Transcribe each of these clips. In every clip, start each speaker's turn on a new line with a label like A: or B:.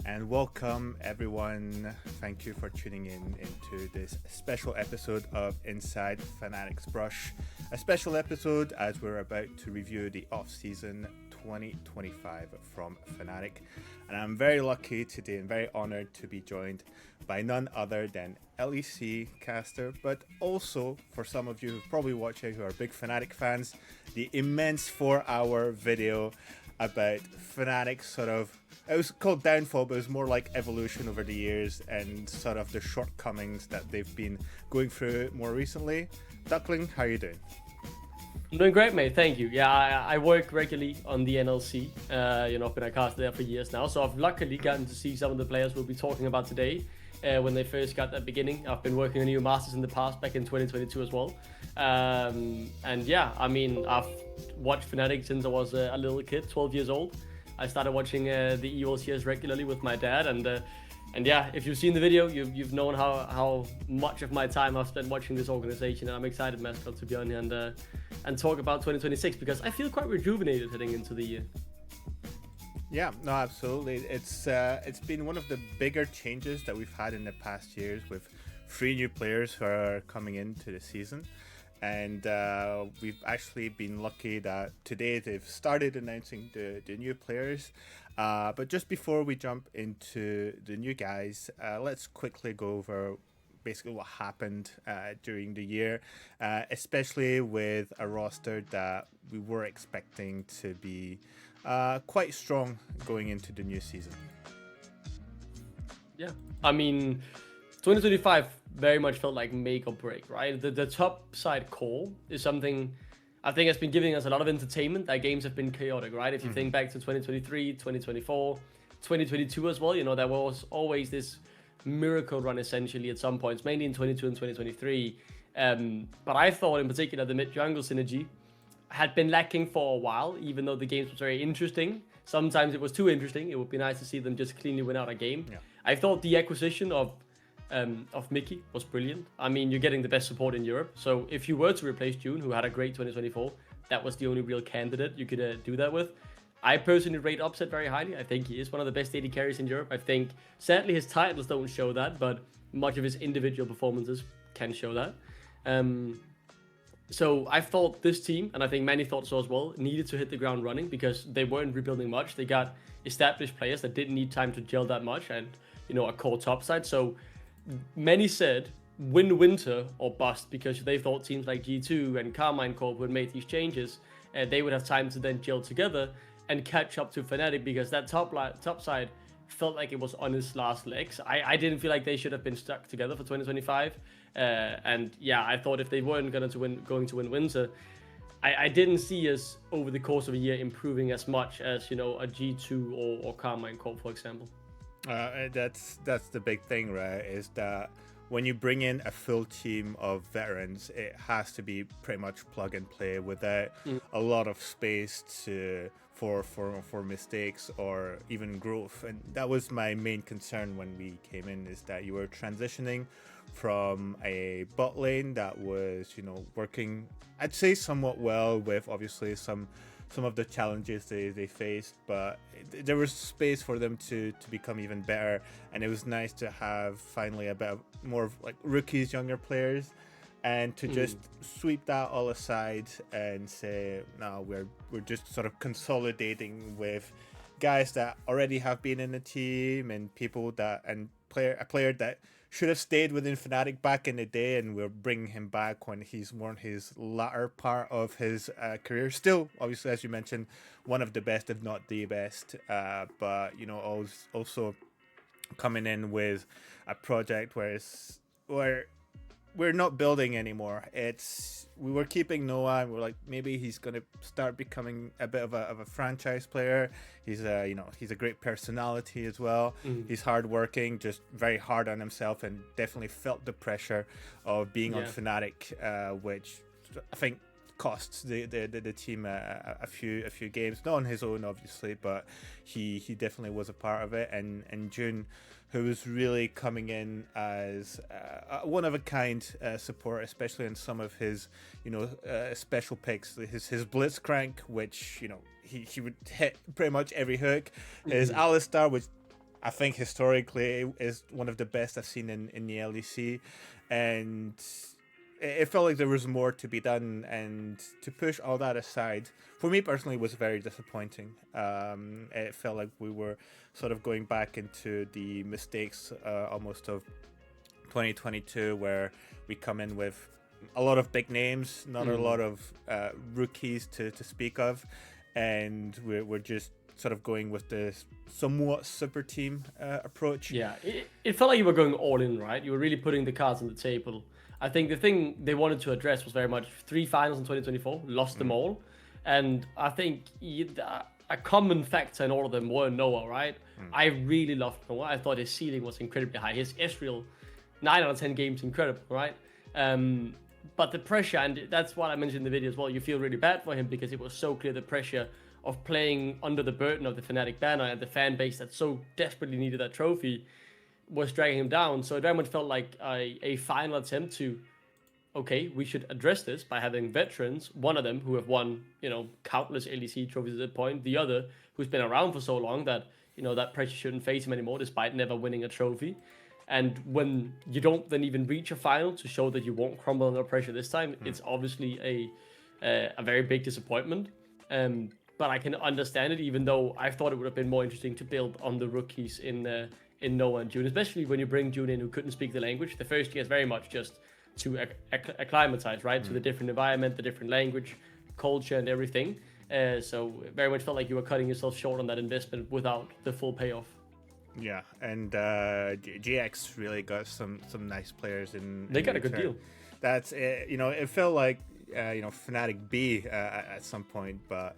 A: and welcome everyone. Thank you for tuning in into this special episode of Inside Fnatic's Brush. A special episode as we're about to review the off-season 2025 from Fnatic. And I'm very lucky today and very honored to be joined by none other than LEC caster, but also for some of you who probably watching who are big Fnatic fans, the immense 4-hour video about Fnatic's sort of, it was called Downfall, but it was more like evolution over the years and sort of the shortcomings that they've been going through more recently. Duckling, how are you doing?
B: I'm doing great, mate. Thank you. Yeah, I work regularly on the NLC. I've been a caster there for years now, so I've luckily gotten to see some of the players we'll be talking about today when they first got that beginning. I've been working on EU Masters in the past, back in 2022 as well. And yeah, I mean, I've watched Fnatic since I was a little kid, 12 years old. I started watching the EU LCS regularly with my dad, and yeah, if you've seen the video, you've known how much of my time I've spent watching this organization, and I'm excited, Mascot, to be on here and talk about 2026 because I feel quite rejuvenated heading into the year.
A: Yeah, no, absolutely. It's been one of the bigger changes that we've had in the past years with 3 new players who are coming into the season. And we've actually been lucky that today they've started announcing the new players. But just before we jump into the new guys, let's quickly go over basically what happened during the year, especially with a roster that we were expecting to be quite strong going into the new season.
B: Yeah, I mean, 2025 very much felt like make or break, right? The top side core is something I think has been giving us a lot of entertainment. That games have been chaotic, right? If you think back to 2023, 2024, 2022 as well, there was always this miracle run essentially at some points, mainly in 22 and 2023. But I thought in particular the mid-jungle synergy had been lacking for a while, even though the games was very interesting. Sometimes it was too interesting. It would be nice to see them just cleanly win out a game. Yeah. I thought the acquisition of Mickey was brilliant. I mean, you're getting the best support in Europe. So if you were to replace June, who had a great 2024, that was the only real candidate you could do that with. I personally rate Upset very highly. I think he is one of the best AD carries in Europe. I think, sadly, his titles don't show that, but much of his individual performances can show that. So I thought this team, and I think many thought so as well, needed to hit the ground running because they weren't rebuilding much. They got established players that didn't need time to gel that much and, a core top side. So many said win winter or bust because they thought teams like G2 and Carmine Corp would make these changes and they would have time to then gel together and catch up to Fnatic because that top side felt like it was on its last legs. I didn't feel like they should have been stuck together for 2025. And yeah, I thought if they weren't going to win winter, I didn't see us over the course of a year improving as much as, a G2 or Carmine Corp, for example.
A: That's the big thing, right? Is that when you bring in a full team of veterans, it has to be pretty much plug and play without a lot of space for mistakes or even growth. And that was my main concern when we came in, is that you were transitioning from a bot lane that was, working, I'd say somewhat well with obviously some of the challenges they faced, but there was space for them to become even better, and it was nice to have finally a bit of more of like rookies, younger players, and to just sweep that all aside and say, no, we're just sort of consolidating with guys that already have been in the team and people that a player that should have stayed within Fnatic back in the day, and we're bringing him back when he's more in his latter part of his career. Still, obviously, as you mentioned, one of the best, if not the best. But also coming in with a project where we're not building anymore. We were keeping Noah, and we're like, maybe he's gonna start becoming a bit of a franchise player. He's a great personality as well. He's hardworking, just very hard on himself, and definitely felt the pressure of being on Fnatic, which I think costs the team a few games, not on his own obviously, but he definitely was a part of it. And June, who was really coming in as a one of a kind support, especially in some of his special picks, his Blitzcrank, which he would hit pretty much every hook, his Alistar, which I think historically it is one of the best I've seen in the LEC, and it felt like there was more to be done. And to push all that aside, for me personally, was very disappointing. It felt like we were sort of going back into the mistakes almost of 2022, where we come in with a lot of big names, not a lot of rookies to speak of, and we're just sort of going with this somewhat super team approach.
B: Yeah, it felt like you were going all in, right? You were really putting the cards on the table. I think the thing they wanted to address was very much 3 finals in 2024, lost them all. And I think a common factor in all of them were Noah, right? I really loved Noah. I thought his ceiling was incredibly high. His Ezreal, 9 out of 10 games, incredible, right? But the pressure, and that's what I mentioned in the video as well, you feel really bad for him because it was so clear the pressure of playing under the burden of the Fnatic banner and the fan base that so desperately needed that trophy was dragging him down. So it very much felt like a final attempt to, okay, we should address this by having veterans, one of them who have won, countless LEC trophies at that point, the other who's been around for so long that, that pressure shouldn't face him anymore despite never winning a trophy. And when you don't then even reach a final to show that you won't crumble under pressure this time, it's obviously a very big disappointment. But I can understand it, even though I thought it would have been more interesting to build on the rookies in Noah and June, especially when you bring June in who couldn't speak the language. The first year is very much just to acclimatize, right, to the different environment, the different language, culture, and everything. So very much felt like you were cutting yourself short on that investment without the full payoff.
A: Yeah, and GX really got some nice players in.
B: They got a good deal.
A: That's it felt like Fnatic B at some point, but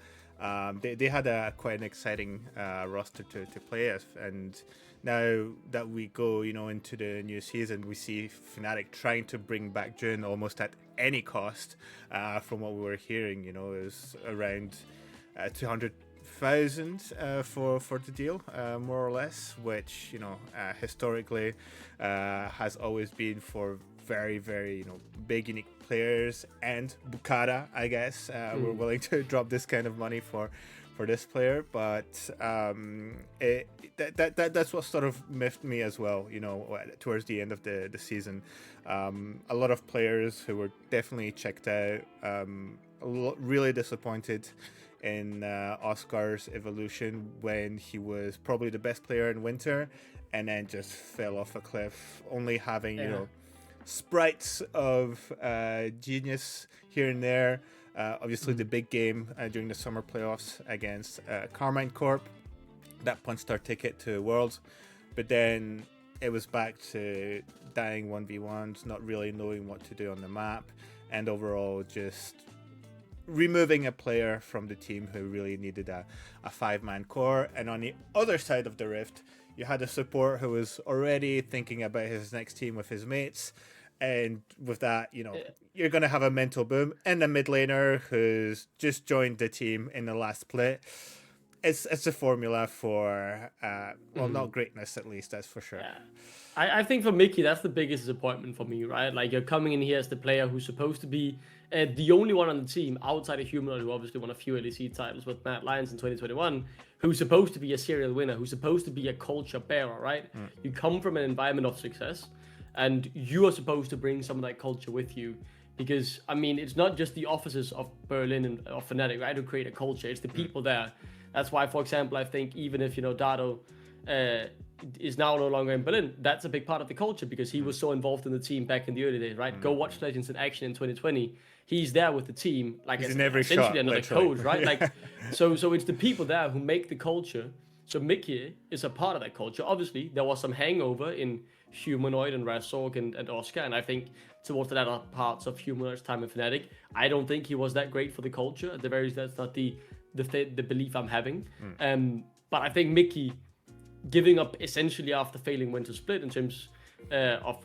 A: they had quite an exciting roster to play as, and now that we go into the new season, we see Fnatic trying to bring back June almost at any cost. From what we were hearing, it was around 200,000 for the deal, more or less, which historically has always been for very, very big unique players, and Bukata, I guess, we're willing to drop this kind of money for this player, but that's what sort of miffed me as well, towards the end of the season. A lot of players who were definitely checked out, really disappointed in Oscar's evolution when he was probably the best player in winter, and then just fell off a cliff, only having sprites of genius here and there. Obviously the big game during the summer playoffs against Carmine Corp that punched our ticket to Worlds, but then it was back to dying 1v1s, not really knowing what to do on the map, and overall just removing a player from the team who really needed a 5-man core. And on the other side of the rift, you had a support who was already thinking about his next team with his mates, and with that, you're going to have a mental boom. And a mid laner who's just joined the team in the last split. It's a formula for, not greatness, at least, that's for sure.
B: Yeah. I think for Mickey, that's the biggest disappointment for me, right? Like, you're coming in here as the player who's supposed to be the only one on the team outside of Humanoid, who obviously won a few LEC titles with Mad Lions in 2021, who's supposed to be a serial winner, who's supposed to be a culture bearer, right? You come from an environment of success, and you are supposed to bring some of that culture with you. Because, I mean, it's not just the officers of Berlin and of Fnatic, right, who create a culture. It's the people there. That's why, for example, I think even if, Dado is now no longer in Berlin, that's a big part of the culture because he was so involved in the team back in the early days, right? Go watch Legends in action in 2020. He's there with the team, like
A: he's in every
B: essentially
A: shot,
B: another
A: literally.
B: coach, right? Like, so it's the people there who make the culture. So Mickey is a part of that culture. Obviously, there was some hangover in Humanoid and Razork and Oscar, and I think towards the latter parts of Humanoid's time in Fnatic, I don't think he was that great for the culture. At the very least, that's not the belief I'm having. But I think Mickey giving up essentially after failing Winter Split in terms of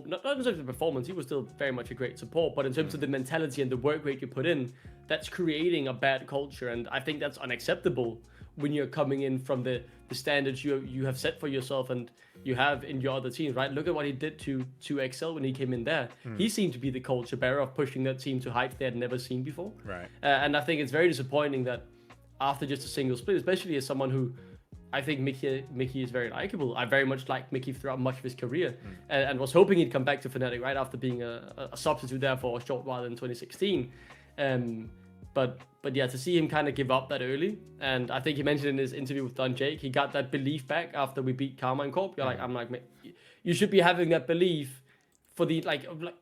B: not in terms of performance, he was still very much a great support, but in terms of the mentality and the work rate you put in, that's creating a bad culture, and I think that's unacceptable when you're coming in from the standards you have set for yourself and you have in your other teams, right? Look at what he did to Excel when he came in there. He seemed to be the culture bearer of pushing that team to heights they had never seen before.
A: Right.
B: And I think it's very disappointing that after just a single split, especially as someone who I think Mickey is very likable. I very much liked Mickey throughout much of his career, and was hoping he'd come back to Fnatic right after being a substitute there for a short while in 2016. But yeah, to see him kind of give up that early, and I think he mentioned in his interview with Don Jake, he got that belief back after we beat Karma and Corp. I'm like, you should be having that belief for the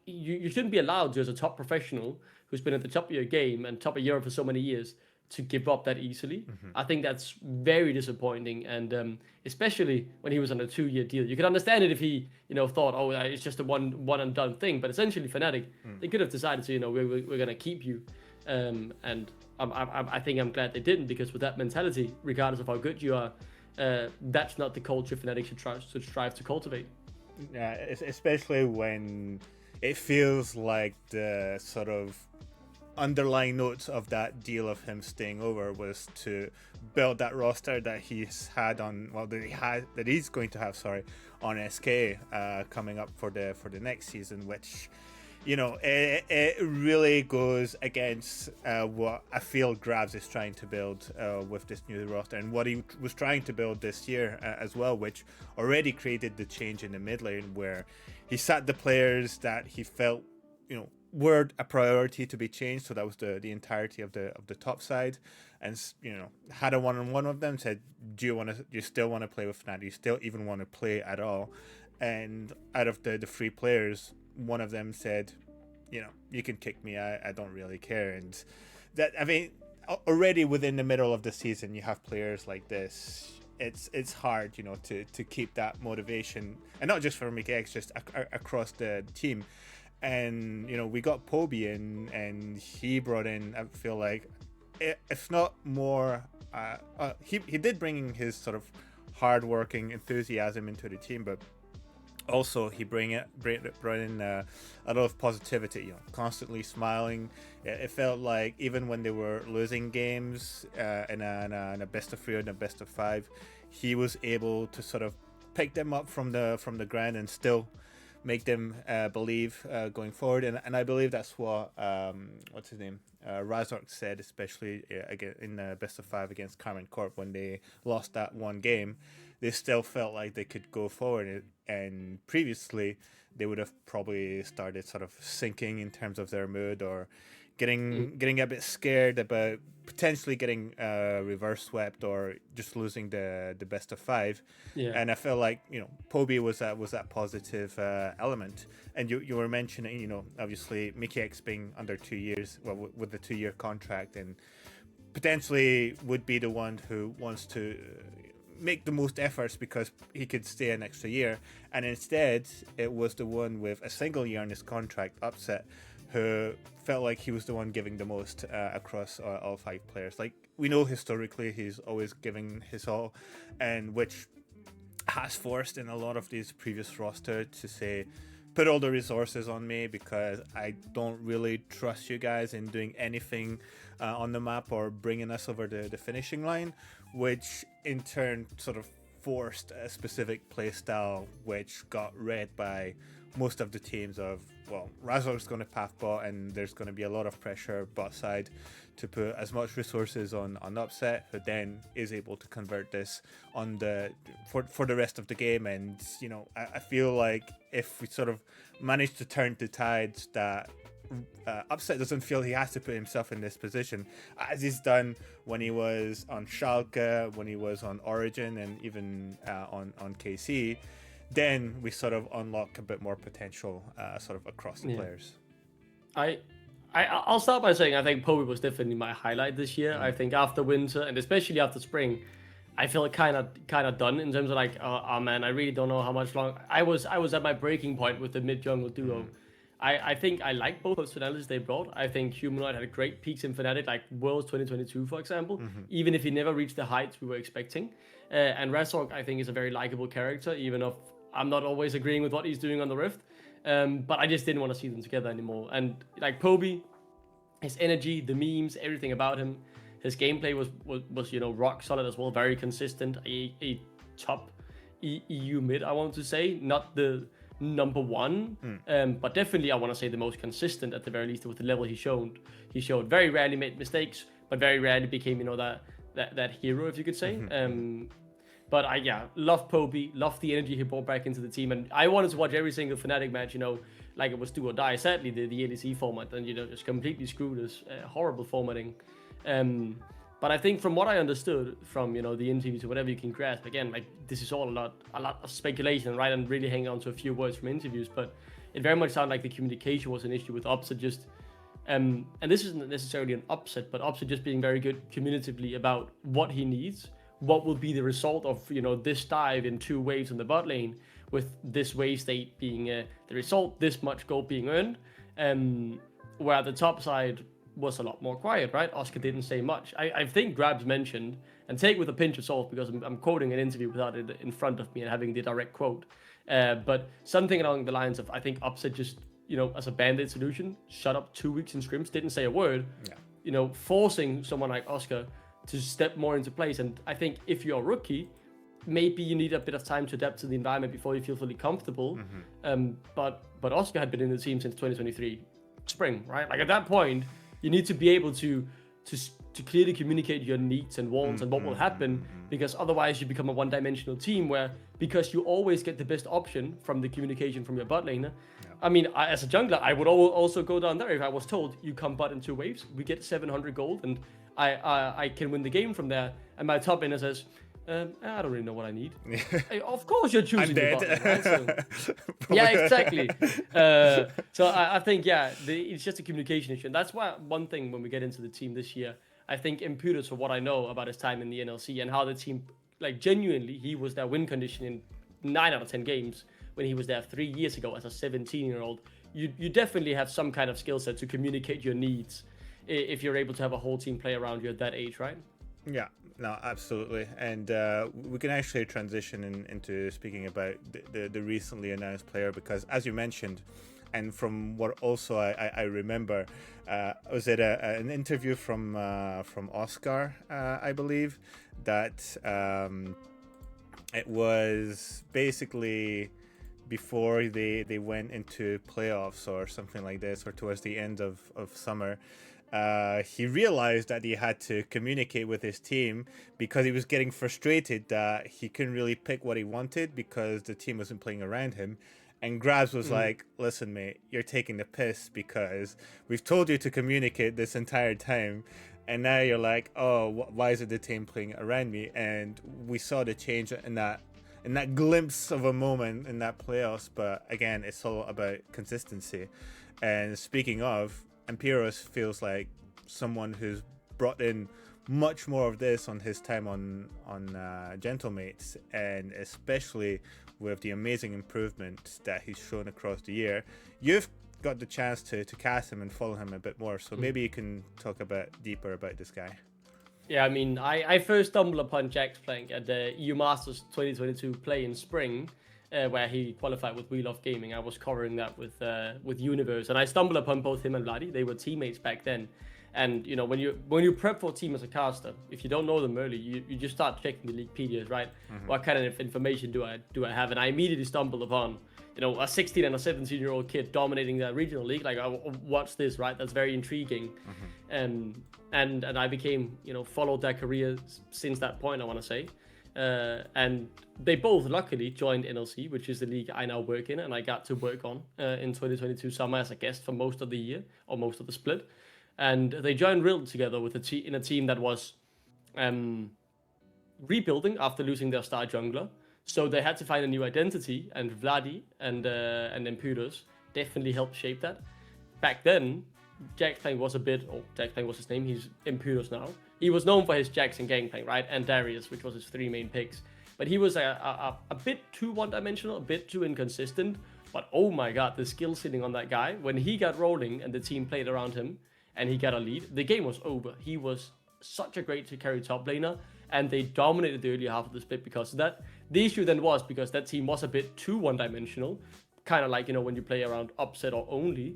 B: you shouldn't be allowed to, as a top professional who's been at the top of your game and top of Europe for so many years, to give up that easily. I think that's very disappointing, and especially when he was on a 2-year deal. You could understand it if he, thought, oh, it's just a one and done thing. But essentially, Fnatic, they could have decided to, we're gonna keep you, and I think I'm glad they didn't, because with that mentality, regardless of how good you are, that's not the culture Fnatic should strive to cultivate.
A: Yeah, especially when it feels like the sort of underlying notes of that deal of him staying over was to build that roster that he's had on, that he's going to have, on SK coming up for the next season, which, it really goes against what I feel Grabs is trying to build with this new roster, and what he was trying to build this year as well, which already created the change in the mid lane, where he sat the players that he felt, were a priority to be changed. So that was the entirety of the top side, and had a one-on-one with them, said, do you still want to play with Fnatic? Do you still even want to play at all? And out of the 3 players, one of them said, you can kick me, I don't really care. And that, I mean, already within the middle of the season, you have players like this. It's hard, to keep that motivation, and not just for MKX, just across the team. And we got Poby in, and he brought in, I feel like, if not more, he did bring in his sort of hard-working enthusiasm into the team, but also he brought in a lot of positivity, constantly smiling. It felt like even when they were losing games in a best of 3 or in a best of 5, he was able to sort of pick them up from the ground and still make them believe going forward. And I believe that's what what's his name, Razork said, especially again in the best of 5 against Carmen Corp, when they lost that one game. They still felt like they could go forward, and previously they would have probably started sort of sinking in terms of their mood, or getting a bit scared about potentially getting reverse swept or just losing the best of 5.
B: Yeah.
A: And I feel like Poby was that positive element. And you were mentioning, obviously Mickey X being under 2 years, well, with the 2-year contract, and potentially would be the one who wants to make the most efforts because he could stay an extra year. And instead it was the one with a single year on his contract, Upset, who felt like he was the one giving the most across all 5 players. Like, we know historically he's always giving his all, and which has forced in a lot of these previous roster to say, put all the resources on me, because I don't really trust you guys in doing anything on the map or bringing us over the finishing line, which in turn sort of forced a specific playstyle, which got read by most of the teams of, well, Razork's going to path bot, and there's going to be a lot of pressure bot side to put as much resources on Upset, who then is able to convert this on for the rest of the game. And I feel like if we sort of manage to turn the tides, that Upset doesn't feel he has to put himself in this position, as he's done when he was on Schalke, when he was on Origin, and even on KC. Then we sort of unlock a bit more potential sort of across the players.
B: I'll start by saying I think Poby was definitely my highlight this year. I think after winter, and especially after spring, I feel kind of done in terms of like, oh man, I really don't know how much long. I was at my breaking point with the mid jungle duo. I think I like both personalities they brought. I think Humanoid had great peaks in Fnatic, like Worlds 2022, for example, even if he never reached the heights we were expecting. And Razork, I think, is a very likable character, even if I'm not always agreeing with what he's doing on the Rift. But I just didn't want to see them together anymore. And like Poby, his energy, the memes, everything about him, his gameplay was rock solid as well, very consistent, a top EU mid, I want to say, not the number 1, but definitely I want to say the most consistent at the very least with the level he showed. He showed very rarely made mistakes, but very rarely became that hero, if you could say. But love Poby, love the energy he brought back into the team, and I wanted to watch every single Fnatic match, like it was do or die. Sadly, the LEC format, and just completely screwed us, horrible formatting. But I think from what I understood from the interviews or whatever you can grasp, again, like this is all a lot of speculation, right? And really hanging on to a few words from interviews, but it very much sounded like the communication was an issue with OFFSEASON. Just and this isn't necessarily an upset, but OFFSEASON just being very good communicatively about what he needs, what will be the result of this dive in 2 waves in the bot lane, with this wave state being the result, this much gold being earned, where the top side was a lot more quiet, right? Oscar didn't say much. I think Grabs mentioned, and take with a pinch of salt because I'm quoting an interview without it in front of me and having the direct quote, but something along the lines of, I think OFFSEASON just, as a band-aid solution, shut up 2 weeks in scrims, didn't say a word, forcing someone like Oscar to step more into place. And I think if you're a rookie, maybe you need a bit of time to adapt to the environment before you feel fully comfortable. But Oscar had been in the team since 2023 spring, right? Like at that point, you need to be able to clearly communicate your needs and wants and what will happen, because otherwise you become a one-dimensional team where, because you always get the best option from the communication from your bot laner. I mean, as a jungler, I would also go down there if I was told you come bot in 2 waves, we get 700 gold, and I can win the game from there. And my top laner says, I don't really know what I need. Of course you're choosing the bottom, right? So, yeah, exactly. So I think, it's just a communication issue. And that's why one thing when we get into the team this year, I think Empyros, for what I know about his time in the NLC and how the team, like genuinely, he was their win condition in 9 out of 10 games when he was there 3 years ago as a 17-year-old. You definitely have some kind of skill set to communicate your needs if you're able to have a whole team play around you at that age, right?
A: Yeah, no, absolutely. And we can actually transition into speaking about the recently announced player, because as you mentioned, and from what also I remember, was it an interview from Oscar, I believe, that it was basically before they went into playoffs or something like this, or towards the end of summer. He realized that he had to communicate with his team because he was getting frustrated that he couldn't really pick what he wanted because the team wasn't playing around him. And Grabs was like, listen, mate, you're taking the piss because we've told you to communicate this entire time. And now you're like, oh, why is it the team playing around me? And we saw the change in that glimpse of a moment in that playoffs. But again, it's all about consistency. And speaking of, Empyros feels like someone who's brought in much more of this on his time on Gentlemates, and especially with the amazing improvement that he's shown across the year. You've got the chance to cast him and follow him a bit more, so maybe you can talk a bit deeper about this guy.
B: Yeah, I mean, I first stumbled upon Jax playing at the EU Masters 2022 play in spring, where he qualified with We Love Gaming. I was covering that with Universe, and I stumbled upon both him and Vladi. They were teammates back then. And when you prep for a team as a caster, if you don't know them early, you just start checking the Leaguepedias, right? What kind of information do I have? And I immediately stumbled upon a 16 and a 17-year-old kid dominating the regional league. Like, what's this, right? That's very intriguing. And I became followed their career since that point, I want to say. And they both luckily joined NLC, which is the league I now work in, and I got to work on in 2022 summer as a guest for most of the year, or most of the split. And they joined Rill together with in a team that was rebuilding after losing their star jungler. So they had to find a new identity, and Vladi and Empyros definitely helped shape that. Back then, Jaxplank was Jaxplank was his name, he's Empyros now. He was known for his Jax and Gangplank, right? And Darius, which was his 3 main picks. But he was a bit too one-dimensional, a bit too inconsistent. But oh my god, the skill sitting on that guy. When he got rolling and the team played around him, and he got a lead, the game was over. He was such a great to carry top laner, and they dominated the early half of the split because of that. The issue then was because that team was a bit too one-dimensional, kind of like, when you play around upset or only,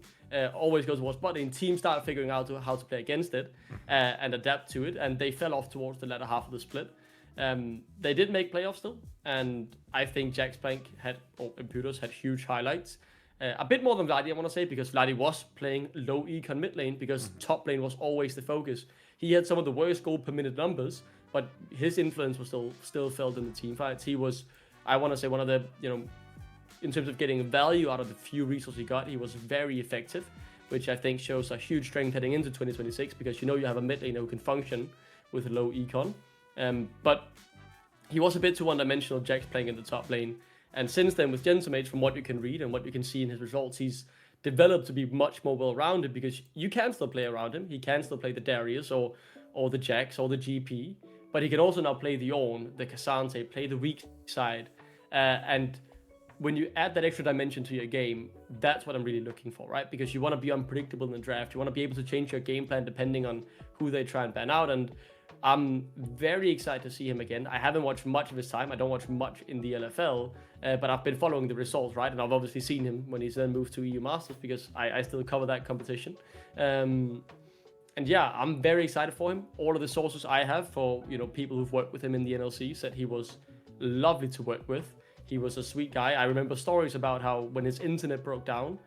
B: always goes towards bot lane. Teams started figuring out how to play against it and adapt to it, and they fell off towards the latter half of the split. They did make playoffs still, and I think Empyros had huge highlights. A bit more than Vladi, I want to say, because Vladi was playing low econ mid lane because top lane was always the focus. He had some of the worst gold per minute numbers, but his influence was still felt in the team fights. He was, I want to say, one of the, in terms of getting value out of the few resources he got, he was very effective, which I think shows a huge strength heading into 2026, because you have a mid laner who can function with low econ. But he was a bit too one-dimensional, Jax playing in the top lane. And since then, with Gentlemates, from what you can read and what you can see in his results, he's developed to be much more well-rounded, because you can still play around him. He can still play the Darius or the Jax or the GP, but he can also now play the Ornn, the Cassante, play the weak side. And when you add that extra dimension to your game, that's what I'm really looking for, right? Because you want to be unpredictable in the draft. You want to be able to change your game plan depending on who they try and ban out. And I'm very excited to see him again. I haven't watched much of his time. I don't watch much in the LFL, but I've been following the results, right? And I've obviously seen him when he's then moved to EU Masters, because I still cover that competition. And yeah, I'm very excited for him. All of the sources I have for, people who've worked with him in the NLC said he was lovely to work with. He was a sweet guy. I remember stories about how when his internet broke down,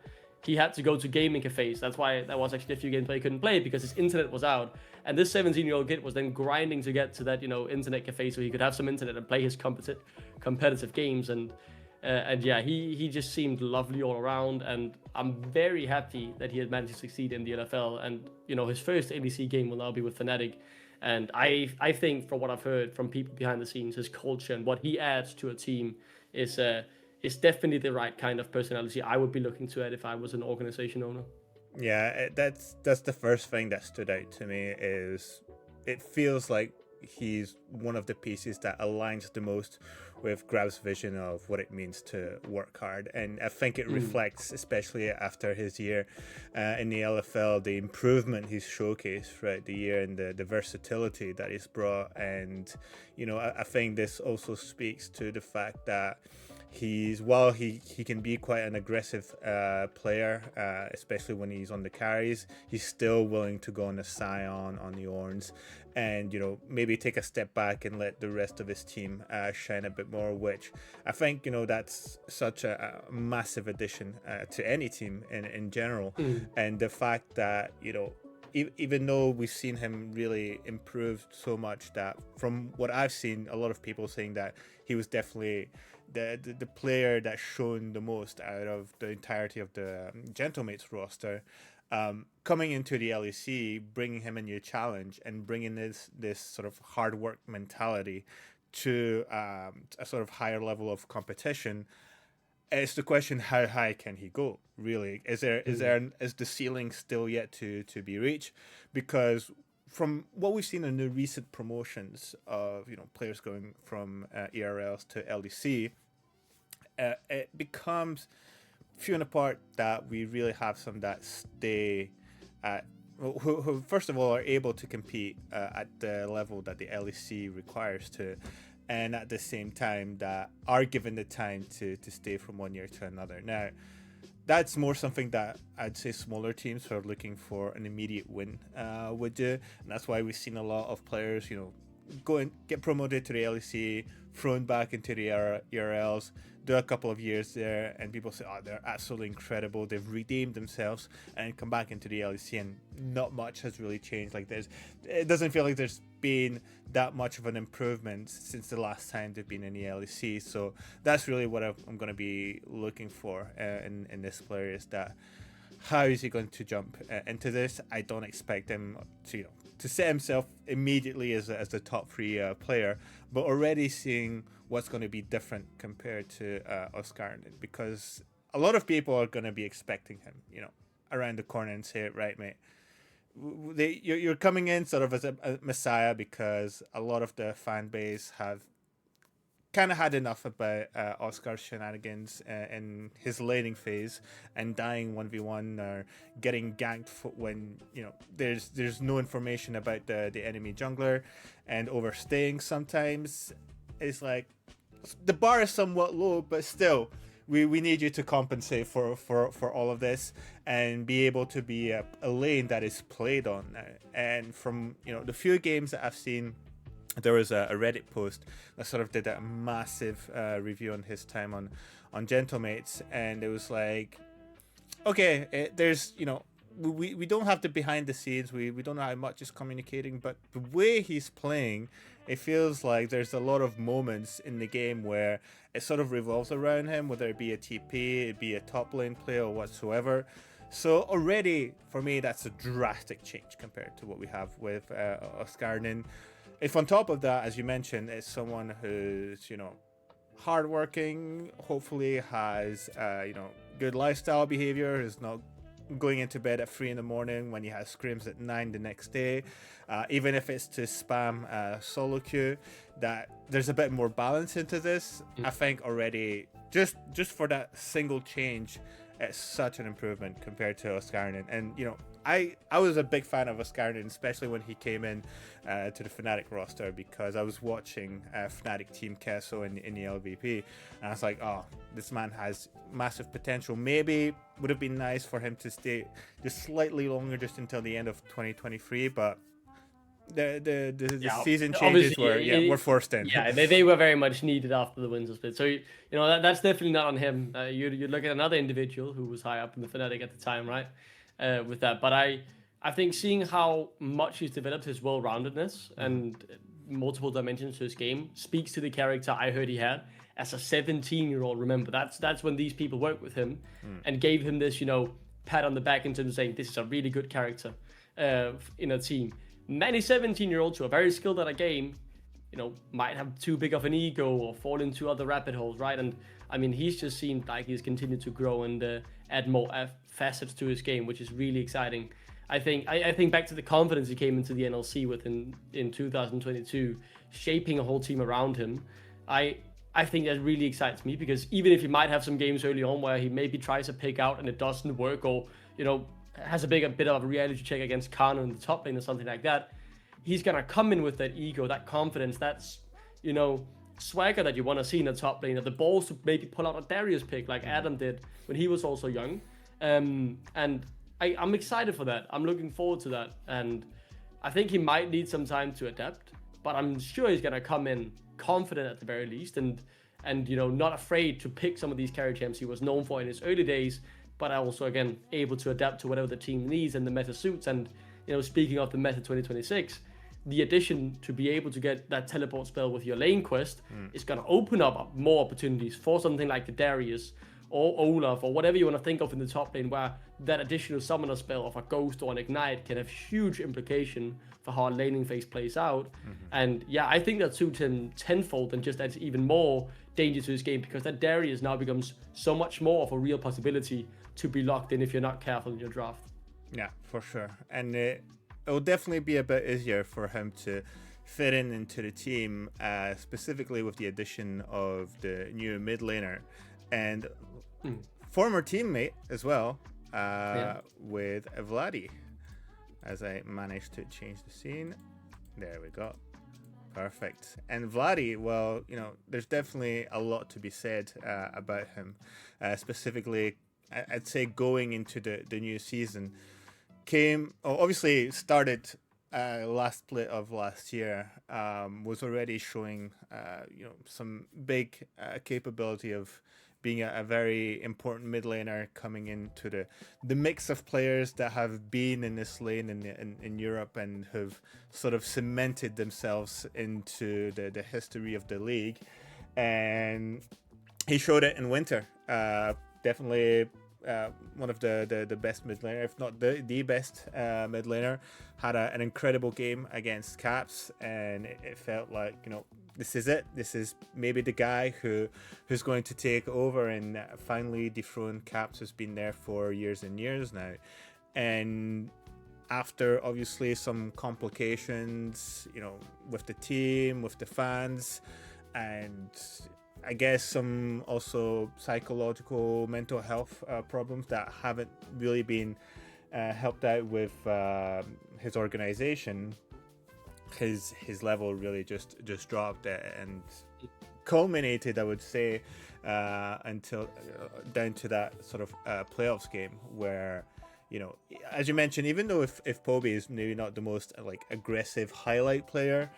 B: he had to go to gaming cafes. That's why there was actually a few games where he couldn't play, because his internet was out. And this 17-year-old kid was then grinding to get to that, internet cafe so he could have some internet and play his competitive games. And yeah, he just seemed lovely all around. And I'm very happy that he had managed to succeed in the NFL. And, his first LEC game will now be with Fnatic. And I think, from what I've heard from people behind the scenes, his culture and what he adds to a team is definitely the right kind of personality I would be looking to add if I was an organization owner.
A: Yeah, that's the first thing that stood out to me. Is it feels like he's one of the pieces that aligns the most with Grab's vision of what it means to work hard, and I think it reflects, especially after his year in the LFL, the improvement he's showcased throughout the year and the versatility that he's brought. And I think this also speaks to the fact that while he can be quite an aggressive player, especially when he's on the carries, he's still willing to go on the Scion, on the Ornns, and maybe take a step back and let the rest of his team shine a bit more, which I think that's such a massive addition to any team in general. And the fact that even though we've seen him really improve so much, that from what I've seen, a lot of people saying that he was definitely the player that's shown the most out of the entirety of the Gentlemates roster. Coming into the LEC, bringing him a new challenge and bringing this sort of hard work mentality to a sort of higher level of competition. It's the question, how high can he go? Really, is the ceiling still yet to be reached? Because from what we've seen in the recent promotions of players going from ERLs to LEC, it becomes few and apart that we really have some that stay at who first of all are able to compete at the level that the LEC requires to, and at the same time that are given the time to stay from one year to another. Now, that's more something that I'd say smaller teams who are looking for an immediate win would do, and that's why we've seen a lot of players, go and get promoted to the LEC, thrown back into the ERLs, do a couple of years there, and people say, oh, they're absolutely incredible, they've redeemed themselves, and come back into the LEC, and not much has really changed. Like, it doesn't feel like there's been that much of an improvement since the last time they've been in the LEC. So that's really what I'm going to be looking for in this player, is that how is he going to jump into this? I don't expect him to set himself immediately as the top 3 player, but already seeing what's going to be different compared to Oscar, because a lot of people are going to be expecting him, around the corner and say, right, mate, you're coming in sort of as a messiah, because a lot of the fan base have kind of had enough about Oscar's shenanigans in his laning phase and dying 1v1 or getting ganked when there's no information about the enemy jungler, and overstaying sometimes. It's like the bar is somewhat low, but still we need you to compensate for all of this and be able to be a lane that is played on now. And from the few games that I've seen, there was a Reddit post that sort of did a massive review on his time on Gentlemates, and it was like, okay, there's we don't have the behind the scenes. We don't know how much is communicating, but the way he's playing, it feels like there's a lot of moments in the game where it sort of revolves around him, whether it be a TP, it be a top lane player or whatsoever. So already, for me, that's a drastic change compared to what we have with Oscarnin. If on top of that, as you mentioned, is someone who's, hardworking, hopefully has, good lifestyle behavior, is not going into bed at 3 in the morning when he has scrims at 9 the next day, even if it's to spam solo queue, that there's a bit more balance into this. I think already, just for that single change, it's such an improvement compared to Oscarnin. And I was a big fan of Oscarnin, especially when he came in to the Fnatic roster, because I was watching Fnatic Team Kesso in the LVP, and I was like, oh, this man has massive potential. Maybe would have been nice for him to stay just slightly longer, just until the end of 2023, but the season changes were forced in.
B: Yeah, they were very much needed after the Winter Split. So that's definitely not on him. You look at another individual who was high up in the Fnatic at the time, right? With that, but I think seeing how much he's developed his well-roundedness and multiple dimensions to his game speaks to the character I heard he had as a 17-year-old. Remember, that's when these people worked with him and gave him this, pat on the back in terms of saying this is a really good character in a team. Many 17-year-olds who are very skilled at a game, might have too big of an ego or fall into other rabbit holes, right? And I mean, he's just seemed like he's continued to grow and add more facets to his game, which is really exciting. I think back to the confidence he came into the NLC with in 2022, shaping a whole team around him. I think that really excites me, because even if he might have some games early on where he maybe tries to pick out and it doesn't work, or has a bit of a reality check against Kano in the top lane or something like that, he's gonna come in with that ego, that confidence, that's swagger that you want to see in the top lane, the balls to maybe pull out a Darius pick like Adam did when he was also young. And I'm excited for that. I'm looking forward to that, and I think he might need some time to adapt, but I'm sure he's gonna come in confident at the very least, and not afraid to pick some of these carry champs he was known for in his early days, but also again able to adapt to whatever the team needs and the meta suits. And speaking of the meta 2026, the addition to be able to get that teleport spell with your lane quest is going to open up more opportunities for something like the Darius or Olaf or whatever you want to think of in the top lane, where that additional summoner spell of a ghost or an ignite can have huge implication for how a laning phase plays out. And yeah, I think that suits him tenfold and just adds even more danger to his game, because that Darius now becomes so much more of a real possibility to be locked in if you're not careful in your draft.
A: Yeah, for sure. And it will definitely be a bit easier for him to fit into the team, specifically with the addition of the new mid laner and former teammate as well, with Vladi. As I managed to change the scene. There we go. Perfect. And Vladi, well, there's definitely a lot to be said about him. Specifically, I'd say going into the new season, obviously started last split of last year, was already showing some big capability of being a very important mid laner, coming into the mix of players that have been in this lane in Europe and have sort of cemented themselves into the history of the league. And he showed it in winter. Definitely one of the best mid laner, if not the best mid laner. Had an incredible game against Caps, and it felt like, this is it. This is maybe the guy who's going to take over and finally dethrone Caps, who's been there for years and years now. And after obviously some complications, with the team, with the fans, and I guess some also psychological mental health problems that haven't really been helped out with his organization, his level really just dropped and culminated, I would say, until down to that sort of playoffs game where, as you mentioned, even though if Poby is maybe not the most aggressive highlight player,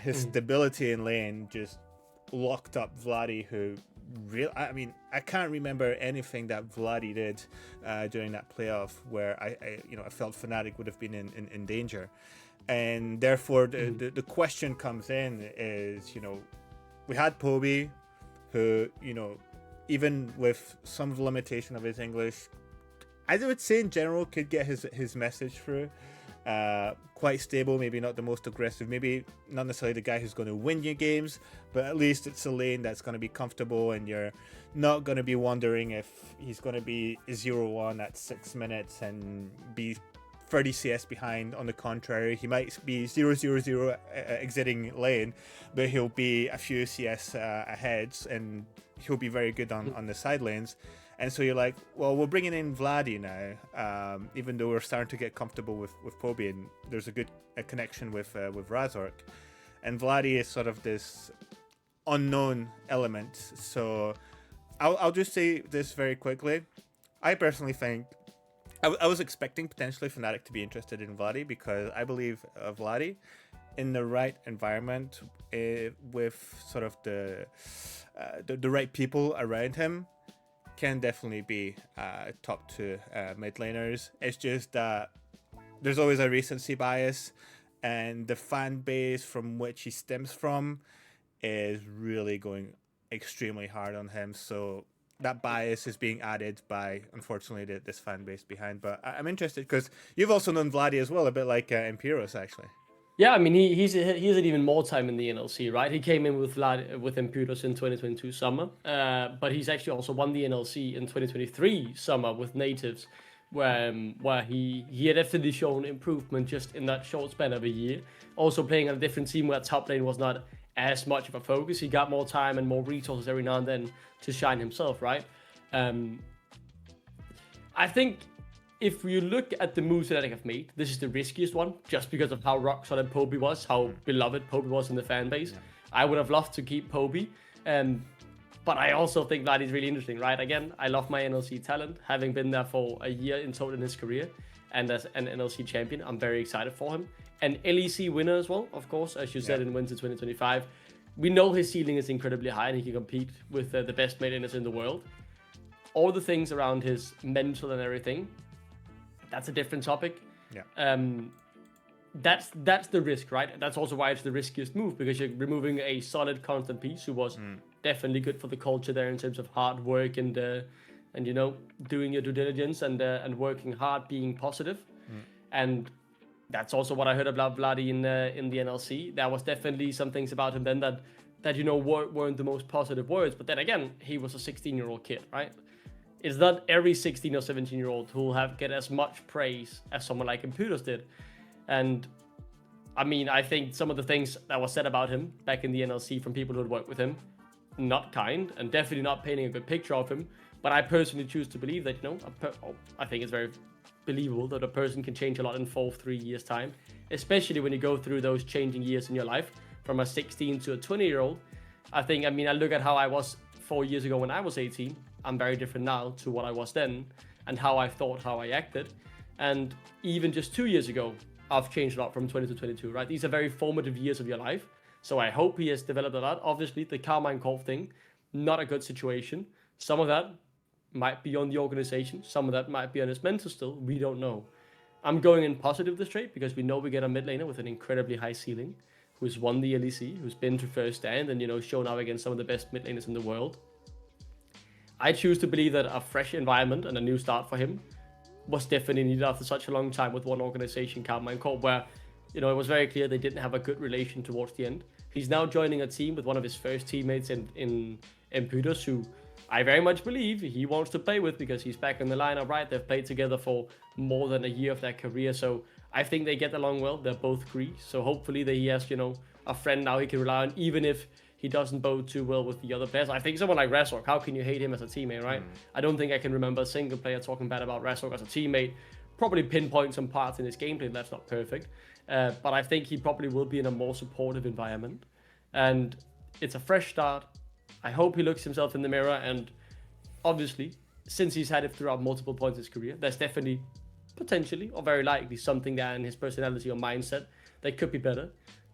A: his stability in lane just locked up Vladi, who real. I mean, I can't remember anything that Vladi did during that playoff where I felt Fnatic would have been in danger, and therefore the question comes in is, we had Poby, who, even with some of the limitation of his English, I would say in general could get his message through. Quite stable, maybe not the most aggressive, maybe not necessarily the guy who's going to win you games, but at least it's a lane that's going to be comfortable and you're not going to be wondering if he's going to be 0-1 at 6 minutes and be 30 CS behind. On the contrary, he might be 0-0-0 exiting lane, but he'll be a few CS ahead and he'll be very good on the side lanes. And so you're like, well, we're bringing in Vladi now, even though we're starting to get comfortable with Poby, and there's a good connection with Razork. And Vladi is sort of this unknown element. So I'll just say this very quickly. I personally think, I was expecting potentially Fnatic to be interested in Vladi, because I believe Vladi, in the right environment, with sort of the right people around him, can definitely be top 2 mid laners. It's just that there's always a recency bias, and the fan base from which he stems from is really going extremely hard on him. So that bias is being added by, unfortunately, this fan base behind. But I'm interested because you've also known Vladi as well, a bit like Empyros, actually.
B: Yeah, I mean, he's had even more time in the NLC, right? He came in with Empyros in 2022 summer, but he's actually also won the NLC in 2023 summer with natives, where he had definitely shown improvement just in that short span of a year. Also playing on a different team where top lane was not as much of a focus. He got more time and more resources every now and then to shine himself, right? I think if you look at the moves that I have made, this is the riskiest one, just because of how rock solid Poby was, how beloved Poby was in the fan base. Yeah. I would have loved to keep Poby, but I also think that is really interesting, right? Again, I love my NLC talent, having been there for a year in total in his career, and as an NLC champion, I'm very excited for him. An LEC winner as well, of course, as you said, in Winter 2025. We know his ceiling is incredibly high, and he can compete with the best mid laners in the world. All the things around his mental and everything, that's a different topic. Yeah. That's the risk, right? That's also why it's the riskiest move, because you're removing a solid, constant piece who was definitely good for the culture there in terms of hard work and doing your due diligence and working hard, being positive. And that's also what I heard about Vladi in the NLC. There was definitely some things about him then that weren't the most positive words. But then again, he was a 16-year-old kid, right? It's not every 16 or 17-year-old who will get as much praise as someone like Empyros did. And I mean, I think some of the things that was said about him back in the NLC from people who had worked with him, not kind and definitely not painting a good picture of him. But I personally choose to believe that, I think it's very believable that a person can change a lot in 3 years' time, especially when you go through those changing years in your life from a 16 to a 20-year-old. I look at how I was 4 years ago when I was 18. I'm very different now to what I was then and how I thought, how I acted. And even just 2 years ago, I've changed a lot from 20 to 22, right? These are very formative years of your life. So I hope he has developed a lot. Obviously, the Carmine Corp thing, not a good situation. Some of that might be on the organization. Some of that might be on his mental still. We don't know. I'm going in positive this trade because we know we get a mid laner with an incredibly high ceiling, who's won the LEC, who's been to first stand and, shown out against some of the best mid laners in the world. I choose to believe that a fresh environment and a new start for him was definitely needed after such a long time with one organization, Carmine Corp, where, it was very clear they didn't have a good relation towards the end. He's now joining a team with one of his first teammates in Empyros, who I very much believe he wants to play with because he's back in the lineup, right? They've played together for more than a year of their career, so I think they get along well. They're both Greek, so hopefully he has, a friend now he can rely on, even if he doesn't bode too well with the other players. I think someone like Razork, how can you hate him as a teammate, right? I don't think I can remember a single player talking bad about Razork as a teammate. Probably pinpoint some parts in his gameplay that's not perfect. But I think he probably will be in a more supportive environment. And it's a fresh start. I hope he looks himself in the mirror. And obviously, since he's had it throughout multiple points in his career, there's definitely, potentially, or very likely, something there in his personality or mindset that could be better.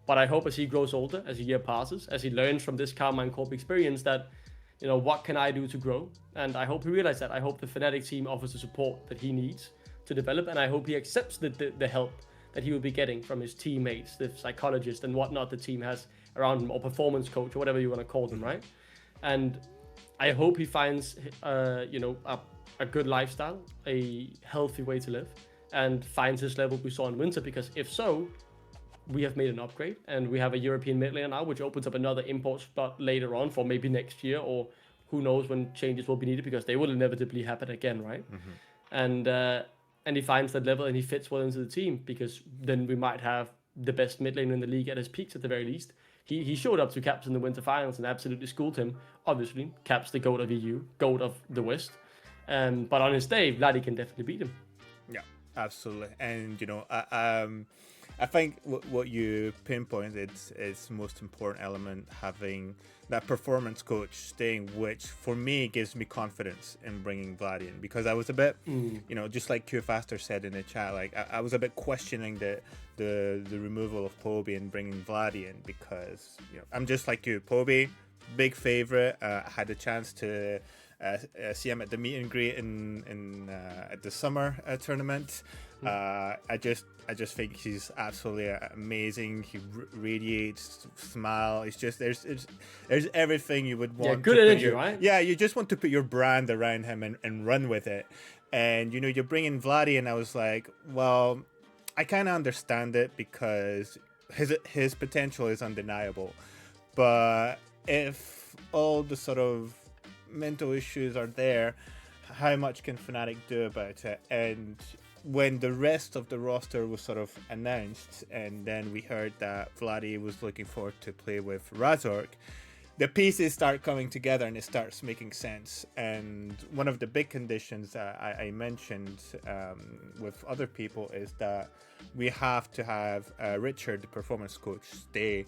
B: But I hope as he grows older, as the year passes, as he learns from this Carmine Corp experience, that what can I do to grow? And I hope he realized that. I hope the Fnatic team offers the support that he needs to develop, and I hope he accepts the help that he will be getting from his teammates, the psychologist and whatnot the team has around him, or performance coach, or whatever you want to call them, right? And I hope he finds, a good lifestyle, a healthy way to live, and finds his level we saw in winter. Because if so, we have made an upgrade, and we have a European mid laner now, which opens up another import spot later on for maybe next year, or who knows when changes will be needed, because they will inevitably happen again, right? And he finds that level and he fits well into the team, because then we might have the best mid laner in the league at his peaks at the very least. He showed up to Caps in the Winter Finals and absolutely schooled him. Obviously, Caps the GOAT of EU, GOAT of the West. But on his day, Vladi can definitely beat him.
A: Yeah, absolutely. And, I think what you pinpointed is the most important element, having that performance coach staying, which for me gives me confidence in bringing Vladi in, because I was a bit, just like Q Faster said in the chat, like I was a bit questioning the removal of Poby and bringing Vladi in, because I'm just like you, Poby, big favorite. Had a chance to see him at the meet and greet at the summer tournament. I just think he's absolutely amazing. He radiates smile. It's just there's everything you would want.
B: Yeah, good energy, right?
A: Yeah, you just want to put your brand around him and run with it. And you bring in Vladi, and I was like, well, I kind of understand it, because his potential is undeniable. But if all the sort of mental issues are there, how much can Fnatic do about it? And when the rest of the roster was sort of announced, and then we heard that Vladi was looking forward to play with Razork, the pieces start coming together and it starts making sense. And one of the big conditions that I mentioned with other people is that we have to have Richard, the performance coach, stay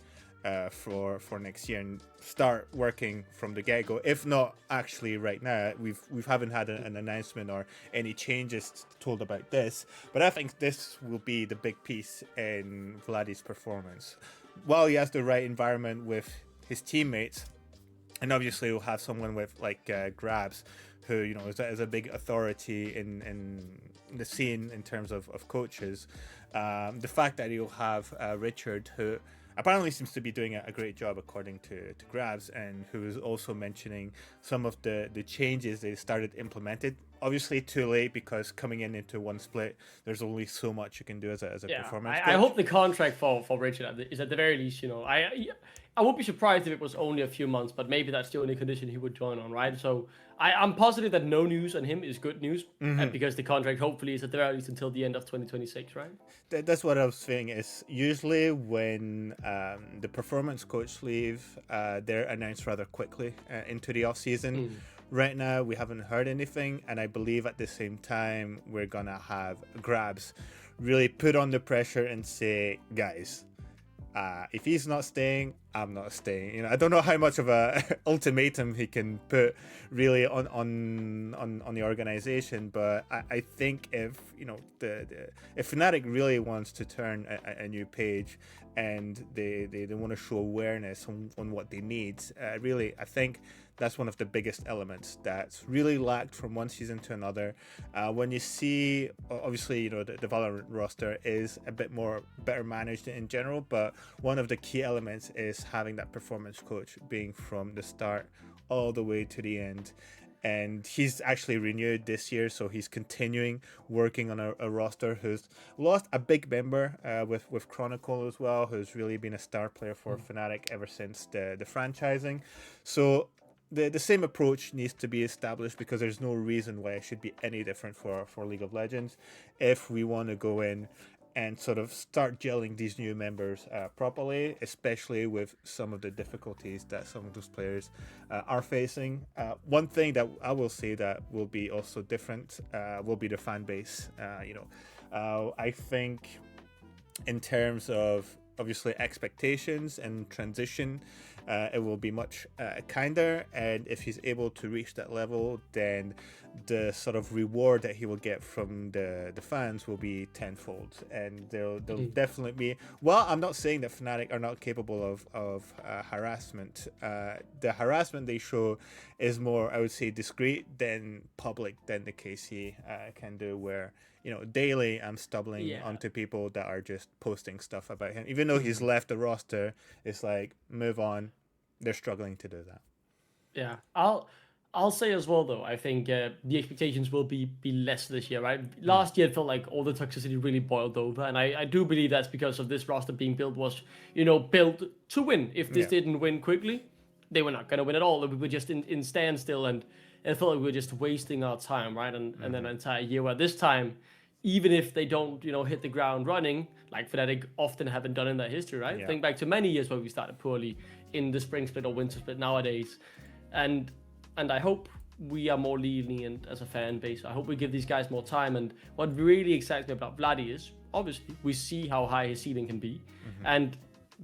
A: for next year and start working from the get-go. If not actually right now, we haven't had an announcement or any changes told about this, but I think this will be the big piece in Vladi's performance. While he has the right environment with his teammates, and obviously we'll have someone with like Grabs, who is a big authority in the scene in terms of coaches. The fact that you'll have Richard, who apparently seems to be doing a great job according to Grabs, and who is also mentioning some of the changes they started implemented. Obviously too late, because coming into one split, there's only so much you can do as a performance coach.
B: I hope the contract for Richard is at the very least, I won't be surprised if it was only a few months, but maybe that's the only condition he would join on, right? So I'm positive that no news on him is good news, because the contract hopefully is at the very least until the end of 2026, right?
A: That's what I was saying. Is usually when the performance coach leave, they're announced rather quickly into the off season. Right now, we haven't heard anything, and I believe at the same time we're gonna have Grabs really put on the pressure and say, guys, if he's not staying, I'm not staying. I don't know how much of a ultimatum he can put really on the organization, but I think if if Fnatic really wants to turn a new page, and they want to show awareness on what they need, really, I think that's one of the biggest elements that's really lacked from one season to another. When you see, obviously, the Valorant roster is a bit more better managed in general, but one of the key elements is having that performance coach being from the start all the way to the end. And he's actually renewed this year, so he's continuing working on a roster who's lost a big member with Chronicle as well, who's really been a star player for Fnatic ever since the franchising. So the same approach needs to be established, because there's no reason why it should be any different for League of Legends if we want to go in and sort of start gelling these new members properly, especially with some of the difficulties that some of those players are facing. One thing that I will say that will be also different will be the fan base. I think in terms of obviously expectations and transition, it will be much kinder. And if he's able to reach that level, then the sort of reward that he will get from the fans will be tenfold. And there'll definitely be, well, I'm not saying that Fnatic are not capable of harassment. The harassment they show is more, I would say, discreet than public than the KC can do, where daily I'm stumbling onto people that are just posting stuff about him. Even though he's left the roster, it's like, move on. They're struggling to do that.
B: Yeah, I'll say as well, though, I think the expectations will be less this year, right? Last year, it felt like all the toxicity really boiled over, and I do believe that's because of this roster being built was, built to win. If this didn't win quickly, they were not going to win at all. We were just in standstill, and it felt like we were just wasting our time, right? And then an entire year, where this time, even if they don't, hit the ground running, like Fnatic often haven't done in their history, right?
A: Yeah.
B: Think back to many years where we started poorly in the spring split or winter split nowadays. And I hope we are more lenient as a fan base. I hope we give these guys more time. And what really excites me about Vladi is, obviously, we see how high his ceiling can be. And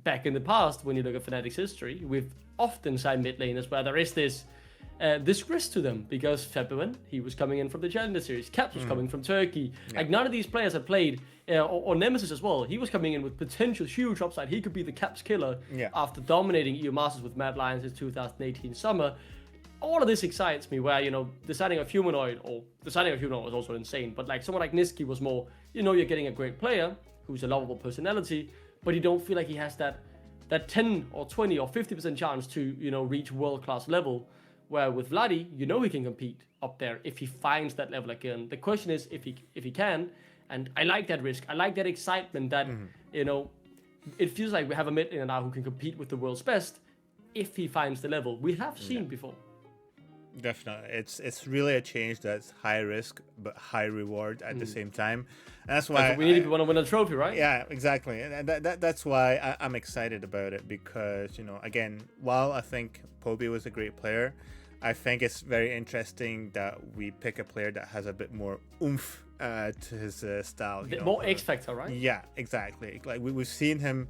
B: back in the past, when you look at Fnatic's history, we've often signed mid laners where there is this risk to them, because February, he was coming in from the Challenger Series. Caps was coming from Turkey. Like, none of these players had played, or Nemesis as well. He was coming in with potential huge upside. He could be the Caps killer after dominating EU Masters with Mad Lions in 2018 summer. All of this excites me, where, the signing of Humanoid was also insane, but like someone like Niski was more, you're getting a great player who's a lovable personality, but you don't feel like he has that 10 or 20 or 50% chance to, reach world-class level. Where with Vladi, he can compete up there if he finds that level again. The question is if he can, and I like that risk. I like that excitement that, it feels like we have a mid laner now who can compete with the world's best if he finds the level we have seen before.
A: Definitely, it's really a change that's high risk but high reward at the same time, and that's why
B: we need if we want to win a trophy, right?
A: Yeah, exactly, and that's why I'm excited about it, because again, while I think Poby was a great player, I think it's very interesting that we pick a player that has a bit more oomph to his style.
B: More X factor, right?
A: Yeah, exactly. Like we've seen him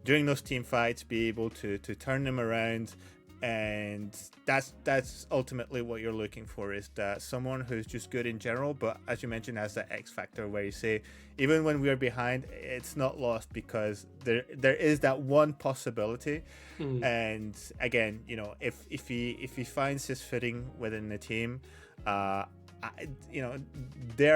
A: during those team fights be able to turn them around. And that's ultimately what you're looking for, is that someone who's just good in general, but as you mentioned, has that X factor where you say, even when we're behind, it's not lost, because there is that one possibility. And again, if he finds his footing within the team, dare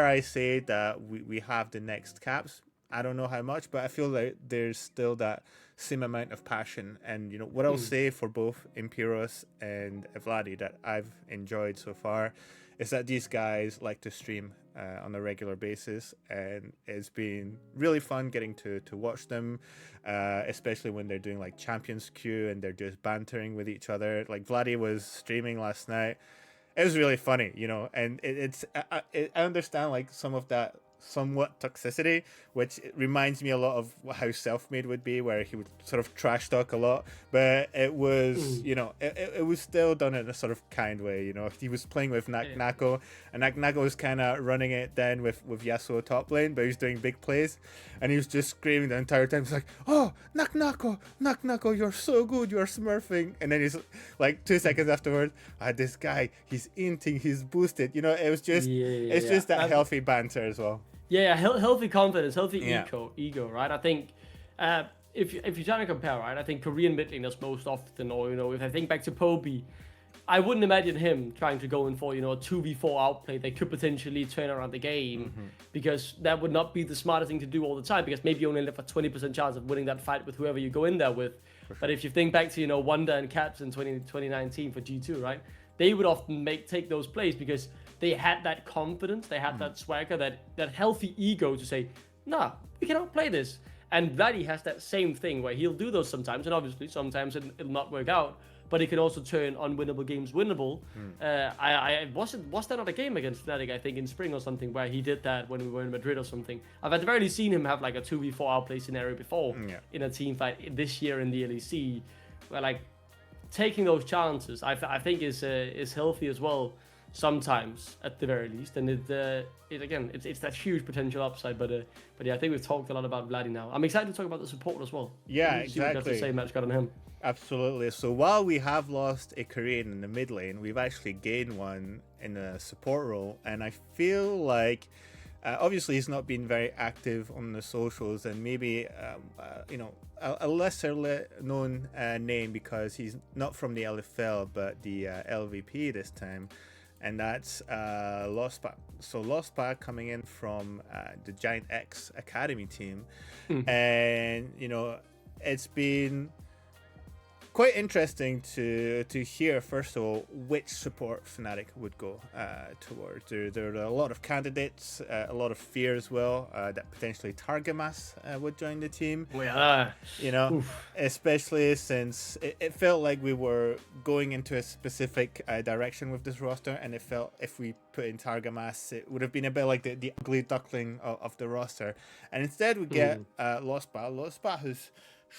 A: I say that we have the next Caps. I don't know how much, but I feel like there's still that same amount of passion. And what I'll say for both Empyros and Vladi that I've enjoyed so far is that these guys like to stream on a regular basis, and it's been really fun getting to watch them, especially when they're doing like Champions Queue and they're just bantering with each other. Like Vladi was streaming last night. It was really funny, and I understand like some of that somewhat toxicity, which reminds me a lot of how Selfmade would be, where he would sort of trash talk a lot, but it was it was still done in a sort of kind way. He was playing with Nako, and Nako was kind of running it then with Yasuo top lane, but he was doing big plays, and he was just screaming the entire time. He's like, oh, Nako, you're so good, you're smurfing. And then he's like 2 seconds afterwards, this guy, he's inting, he's boosted. It was just just that healthy banter as well.
B: Yeah, healthy confidence, healthy ego, right? I think if you're trying to compare, right, I think Korean mid laners most often, or if I think back to Poby, I wouldn't imagine him trying to go in for a 2v4 outplay that could potentially turn around the game, because that would not be the smartest thing to do all the time, because maybe you only have a 20% chance of winning that fight with whoever you go in there with. But if you think back to Wonder and Caps in 2019 for G2, right, they would often take those plays because they had that confidence, they had that swagger, that healthy ego to say, nah, we cannot play this. And Vladi has that same thing where he'll do those sometimes, and obviously sometimes it'll not work out, but it can also turn unwinnable games winnable. Was there not a game against Fnatic, I think in spring or something, where he did that when we were in Madrid or something? I've at the very least seen him have like a 2v4 outplay scenario before in a team fight this year in the LEC, where like taking those chances, I think is healthy as well. Sometimes, at the very least, and it's that huge potential upside. But yeah, I think we've talked a lot about Vladi now. I'm excited to talk about the support as well.
A: Yeah, exactly.
B: See what you have to say, Matt Scott, on him.
A: Absolutely. So while we have lost a Korean in the mid lane, we've actually gained one in a support role, and I feel like obviously he's not been very active on the socials, and maybe a lesser known name because he's not from the LFL but the LVP this time, and that's Lospa. So Lospa coming in from the Giant X Academy team, and it's been quite interesting to hear, first of all, which support Fnatic would go towards. There are a lot of candidates, a lot of fear as well that potentially Targamas would join the team. Especially since it felt like we were going into a specific direction with this roster, and it felt if we put in Targamas, it would have been a bit like the ugly duckling of the roster. And instead we get Lospa. Lospa who's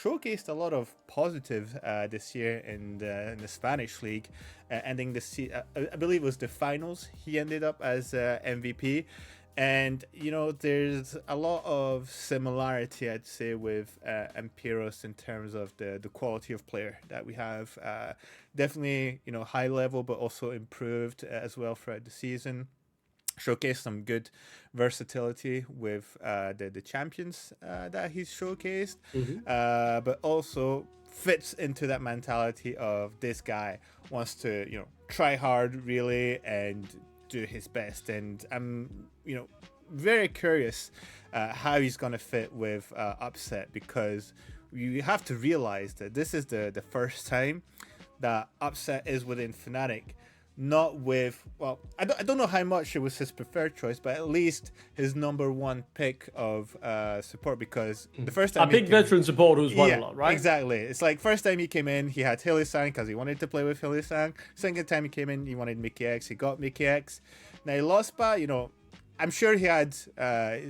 A: showcased a lot of positive this year in the Spanish league, ending the I believe it was the finals. He ended up as MVP, and there's a lot of similarity, I'd say, with Empyros in terms of the quality of player that we have. Definitely, high level, but also improved as well throughout the season. Showcase some good versatility with the champions that he's showcased, but also fits into that mentality of this guy wants to try hard really and do his best. And I'm very curious how he's gonna fit with Upset, because you have to realize that this is the first time that Upset is within Fnatic. Not with, well, I don't know how much it was his preferred choice, but at least his number one pick of support, because the first time
B: a big veteran support who's won a lot, right?
A: Exactly. It's like first time he came in, he had Hylissang because he wanted to play with Hylissang. Second time he came in, he wanted Mickey X, he got Mickey X. Now Lospa, I'm sure he had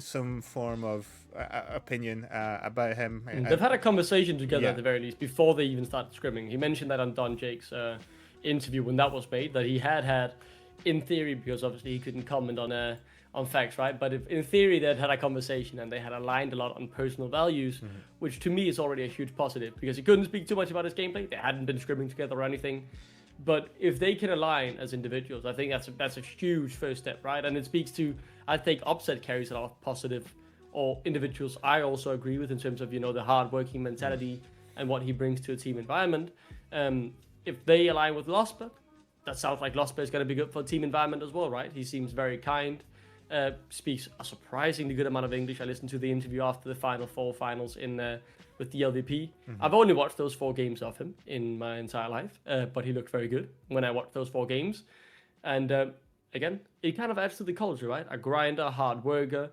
A: some form of opinion about him.
B: They've had a conversation together at the very least before they even started scrimming. He mentioned that on Don Jake's interview when that was made, that he had in theory, because obviously he couldn't comment on facts, right? But if in theory they'd had a conversation and they had aligned a lot on personal values, which to me is already a huge positive, because he couldn't speak too much about his gameplay. They hadn't been scrimming together or anything. But if they can align as individuals, I think that's a huge first step, right? And it speaks to, I think Upset carries a lot of positive or individuals I also agree with in terms of the hard-working mentality and what he brings to a team environment. If they align with Lospa, that sounds like Lospa is going to be good for a team environment as well, right? He seems very kind, speaks a surprisingly good amount of English. I listened to the interview after the Final Four finals with the LVP. I've only watched those 4 games of him in my entire life, but he looked very good when I watched those 4 games. And again, it kind of adds to the culture, right? A grinder, hard worker,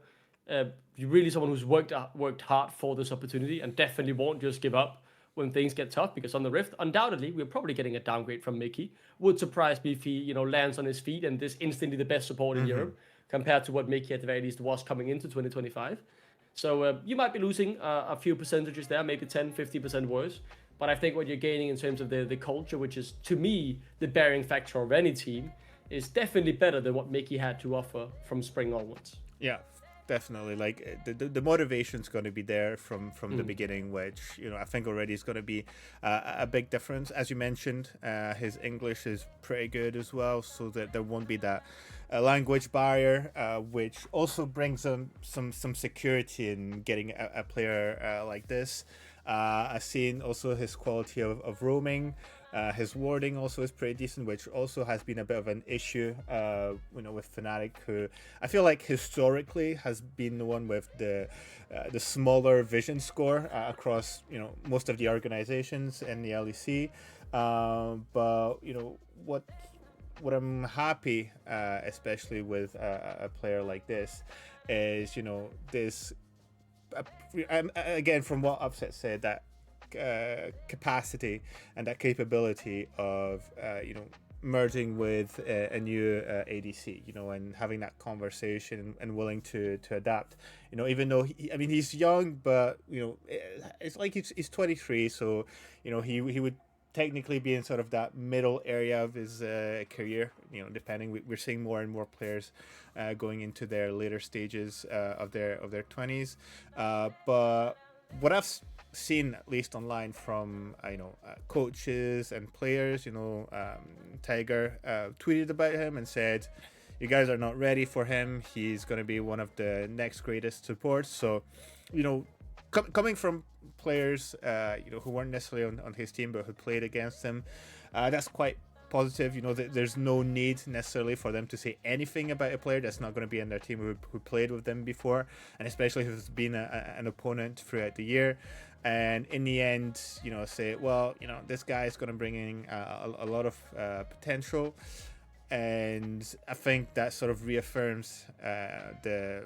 B: you're really someone who's worked hard for this opportunity and definitely won't just give up when things get tough, because on the Rift, undoubtedly, we're probably getting a downgrade from Mickey. Would surprise me if he, lands on his feet and is instantly the best support in Europe compared to what Mickey at the very least was coming into 2025. So you might be losing a few percentages there, maybe 10, 50% worse. But I think what you're gaining in terms of the culture, which is, to me, the bearing factor of any team, is definitely better than what Mickey had to offer from spring onwards.
A: Yeah, definitely. Like the motivation's going to be there from the beginning, which I think already is going to be a big difference. As you mentioned, his English is pretty good as well, so that there won't be that language barrier, which also brings some security in getting a player like this. I've seen also his quality of roaming. His warding also is pretty decent, which also has been a bit of an issue, with Fnatic, who I feel like historically has been the one with the smaller vision score across most of the organizations in the LEC. But what I'm happy, especially with a player like this, is this. Again, from what Upset said, that capacity and that capability of merging with a new ADC, and having that conversation and willing to adapt, even though he's young, but it's like he's 23, so he would technically be in sort of that middle area of his career, depending. We're seeing more and more players going into their later stages of their 20s, but what I've seen, at least online, from coaches and players, Tiger tweeted about him and said, "You guys are not ready for him. He's going to be one of the next greatest supports." So, coming from players, who weren't necessarily on his team but who played against him, that's quite positive. There's no need necessarily for them to say anything about a player that's not going to be in their team who played with them before, and especially who's been an opponent throughout the year. And in the end, say, well, this guy is going to bring in a lot of potential. And I think that sort of reaffirms the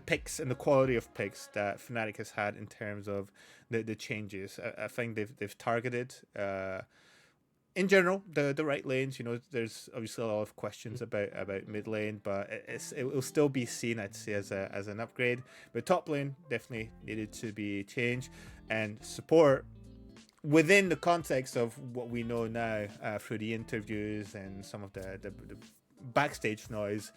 A: picks and the quality of picks that Fnatic has had in terms of the changes. I think they've targeted in general the right lanes. There's obviously a lot of questions about mid lane, but it will still be seen, I'd say, as an upgrade. But top lane definitely needed to be changed, and support, within the context of what we know now through the interviews and some of the backstage noise,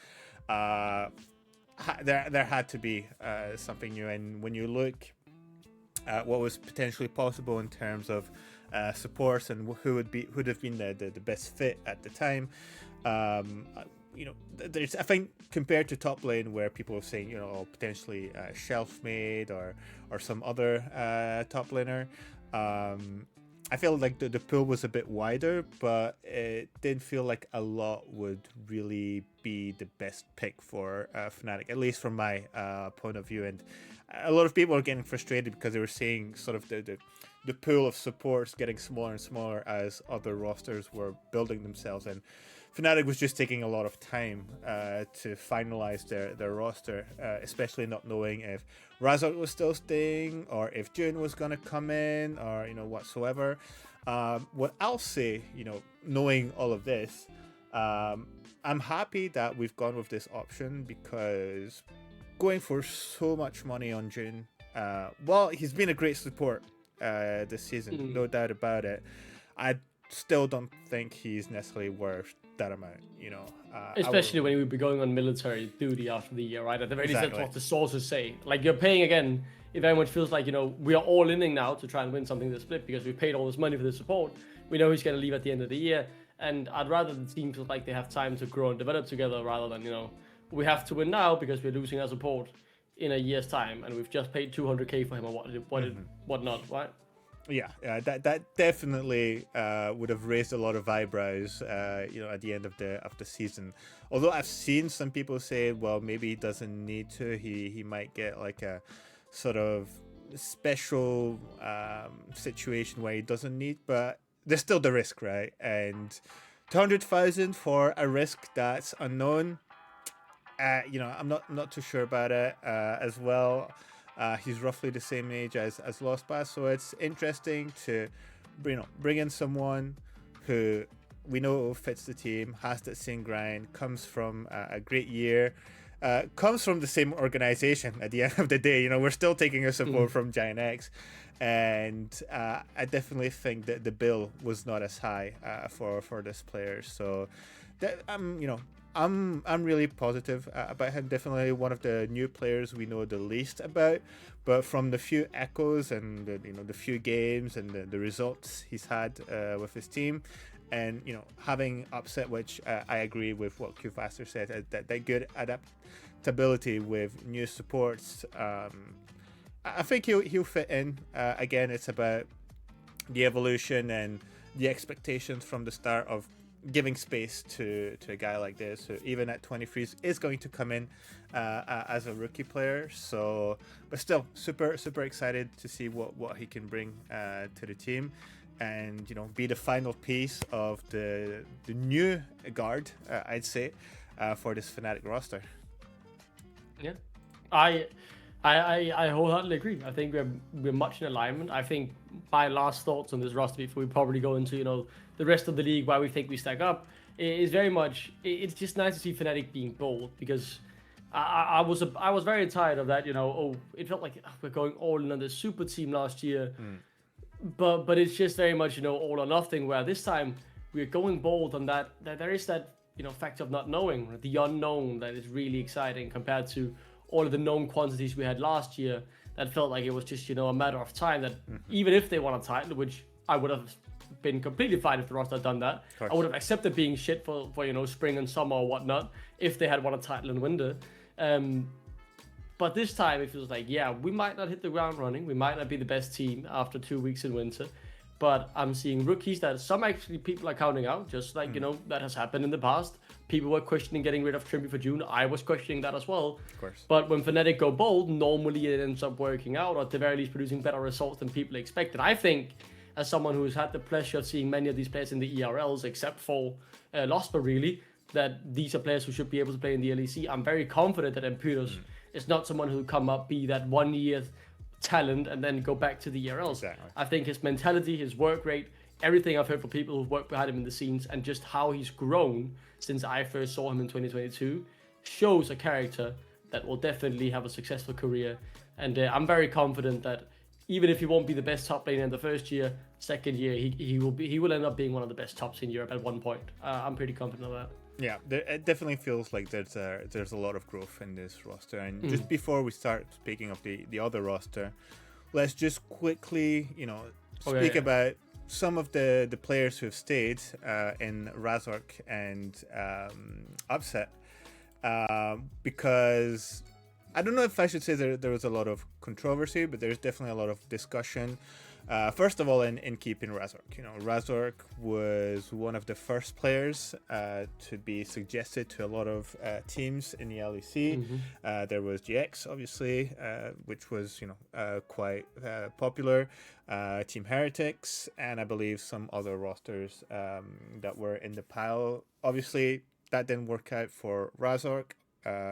A: there had to be something new. And when you look at what was potentially possible in terms of supports and who would have been the best fit at the time, there's, I think, compared to top lane, where people are saying, potentially shelf made or some other top laner, I feel like the pool was a bit wider, but it didn't feel like a lot would really be the best pick for Fnatic, at least from my point of view. And a lot of people are getting frustrated because they were seeing sort of the pool of supports getting smaller and smaller as other rosters were building themselves, and Fnatic was just taking a lot of time to finalize their roster, especially not knowing if Razork was still staying or if June was going to come in or whatsoever. What I'll say, knowing all of this, I'm happy that we've gone with this option, because going for so much money on June, well, he's been a great support this season, no doubt about it. I still don't think he's necessarily worth that amount,
B: especially when we'll be going on military duty after the year, right? At the very least, that's what the sources say. Like, you're paying again, if everyone feels like, we are all inning now to try and win something this split because we paid all this money for the support. We know he's going to leave at the end of the year, and I'd rather the team feels like they have time to grow and develop together, rather than, we have to win now because we're losing our support in a year's time, and we've just paid 200k for him or whatnot, right?
A: Yeah, that definitely would have raised a lot of eyebrows, at the end of the season. Although I've seen some people say, well, maybe he doesn't need to. He might get like a sort of special situation where he doesn't need, but there's still the risk, right? And 200,000 for a risk that's unknown. I'm not too sure about it as well. He's roughly the same age as Lospa, so it's interesting to bring in someone who we know fits the team, has that same grind, comes from a great year, comes from the same organization. At the end of the day, we're still taking a support from Giant X, and I definitely think that the bill was not as high for this player. So that I'm really positive about him. Definitely one of the new players we know the least about, but from the few echoes and the few games and the results he's had with his team, and having upset, which I agree with what Q-Faster said, that good adaptability with new supports. I think he'll fit in. Again, it's about the evolution and the expectations from the start of giving space to a guy like this, who even at 23 is going to come in as a rookie player. So, but still super excited to see what he can bring to the team, and be the final piece of the new guard, I'd say, for this Fnatic roster.
B: Yeah, I wholeheartedly agree. I think we're much in alignment. I think my last thoughts on this roster before we probably go into the rest of the league, why we think we stack up, is very much, it's just nice to see Fnatic being bold, because I was very tired of that. It felt like we're going all in on the super team last year, but it's just very much all or nothing. Where this time we're going bold on that there is that fact of not knowing, the unknown, that is really exciting compared to all of the known quantities we had last year. that felt like it was just, a matter of time that even if they won a title, which I would have been completely fine if the roster had done that. I would have accepted being shit for spring and summer or whatnot if they had won a title in winter. But this time it feels like, yeah, we might not hit the ground running. We might not be the best team after 2 weeks in winter. But I'm seeing rookies that some actually people are counting out, just like, that has happened in the past. People were questioning getting rid of Trimpy for June. I was questioning that as well.
A: Of course.
B: But when Fnatic go bold, normally it ends up working out, or at the very least producing better results than people expected. I think, as someone who's had the pleasure of seeing many of these players in the ERLs, except for Lospa really, that these are players who should be able to play in the LEC. I'm very confident that Empyros is not someone who'll come up, be that 1 year talent and then go back to the ERLs.
A: Exactly.
B: I think his mentality, his work rate, everything I've heard from people who've worked behind him in the scenes, and just how he's grown since I first saw him in 2022 shows a character that will definitely have a successful career. And I'm very confident that even if he won't be the best top laner in the first year, second year he will end up being one of the best tops in Europe at one point. I'm pretty confident of that.
A: Yeah, it definitely feels like there's a lot of growth in this roster. And just before we start speaking of the other roster, let's just quickly, speak about some of the players who have stayed in Razork and Upset, because I don't know if I should say there was a lot of controversy, but there's definitely a lot of discussion. First of all, in keeping Razork. Razork was one of the first players to be suggested to a lot of teams in the LEC. There was GX, obviously, which was quite popular. Team Heretics, and I believe some other rosters that were in the pile. Obviously, that didn't work out for Razork.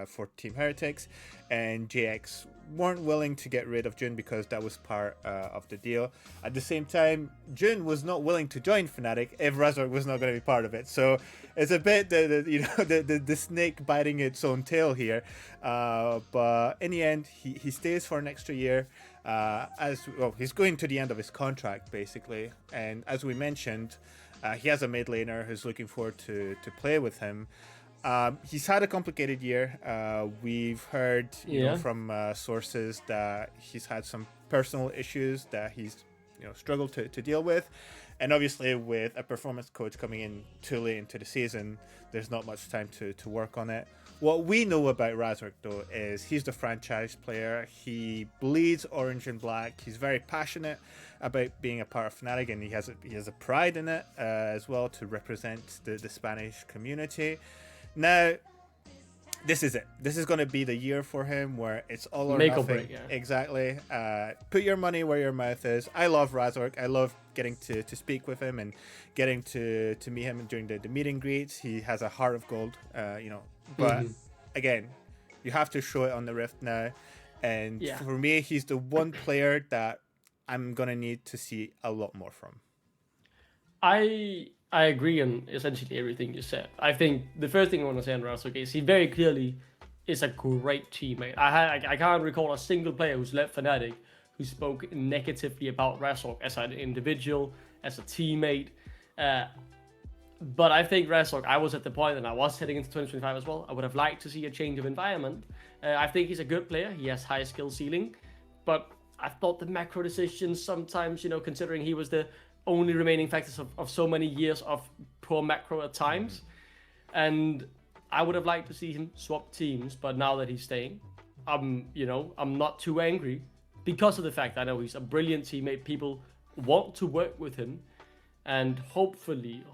A: For Team Heretics, and JX weren't willing to get rid of Jun because that was part of the deal. At the same time, Jun was not willing to join Fnatic if Razork was not going to be part of it. So it's a bit the snake biting its own tail here. But in the end, he stays for an extra year. He's going to the end of his contract basically, and as we mentioned, he has a mid laner who's looking forward to play with him. He's had a complicated year. We've heard from sources that he's had some personal issues that he's struggled to deal with, and obviously with a performance coach coming in too late into the season, there's not much time to work on it. What we know about Razork though is he's the franchise player. He bleeds orange and black. He's very passionate about being a part of Fnatic, and he has a pride in it as well, to represent the Spanish community. Now, this is it. This is going to be the year for him where it's all or
B: Make
A: nothing.
B: or break, yeah.
A: Exactly. Put your money where your mouth is. I love Razork. I love getting to speak with him and getting to meet him during the meet and greets. He has a heart of gold, But again, you have to show it on the Rift now. And for me, he's the one player that I'm going to need to see a lot more from.
B: I agree on essentially everything you said. I think the first thing I want to say on Razork is he very clearly is a great teammate. I can't recall a single player who's left Fnatic who spoke negatively about Razork as an individual, as a teammate. But I think Razork, I was at the point, and I was heading into 2025 as well, I would have liked to see a change of environment. I think he's a good player. He has high skill ceiling. But I thought the macro decisions sometimes, considering he was the only remaining factors of so many years of poor macro at times. And I would have liked to see him swap teams, but now that he's staying, I'm not too angry because of the fact I know he's a brilliant teammate. People want to work with him, and hopefully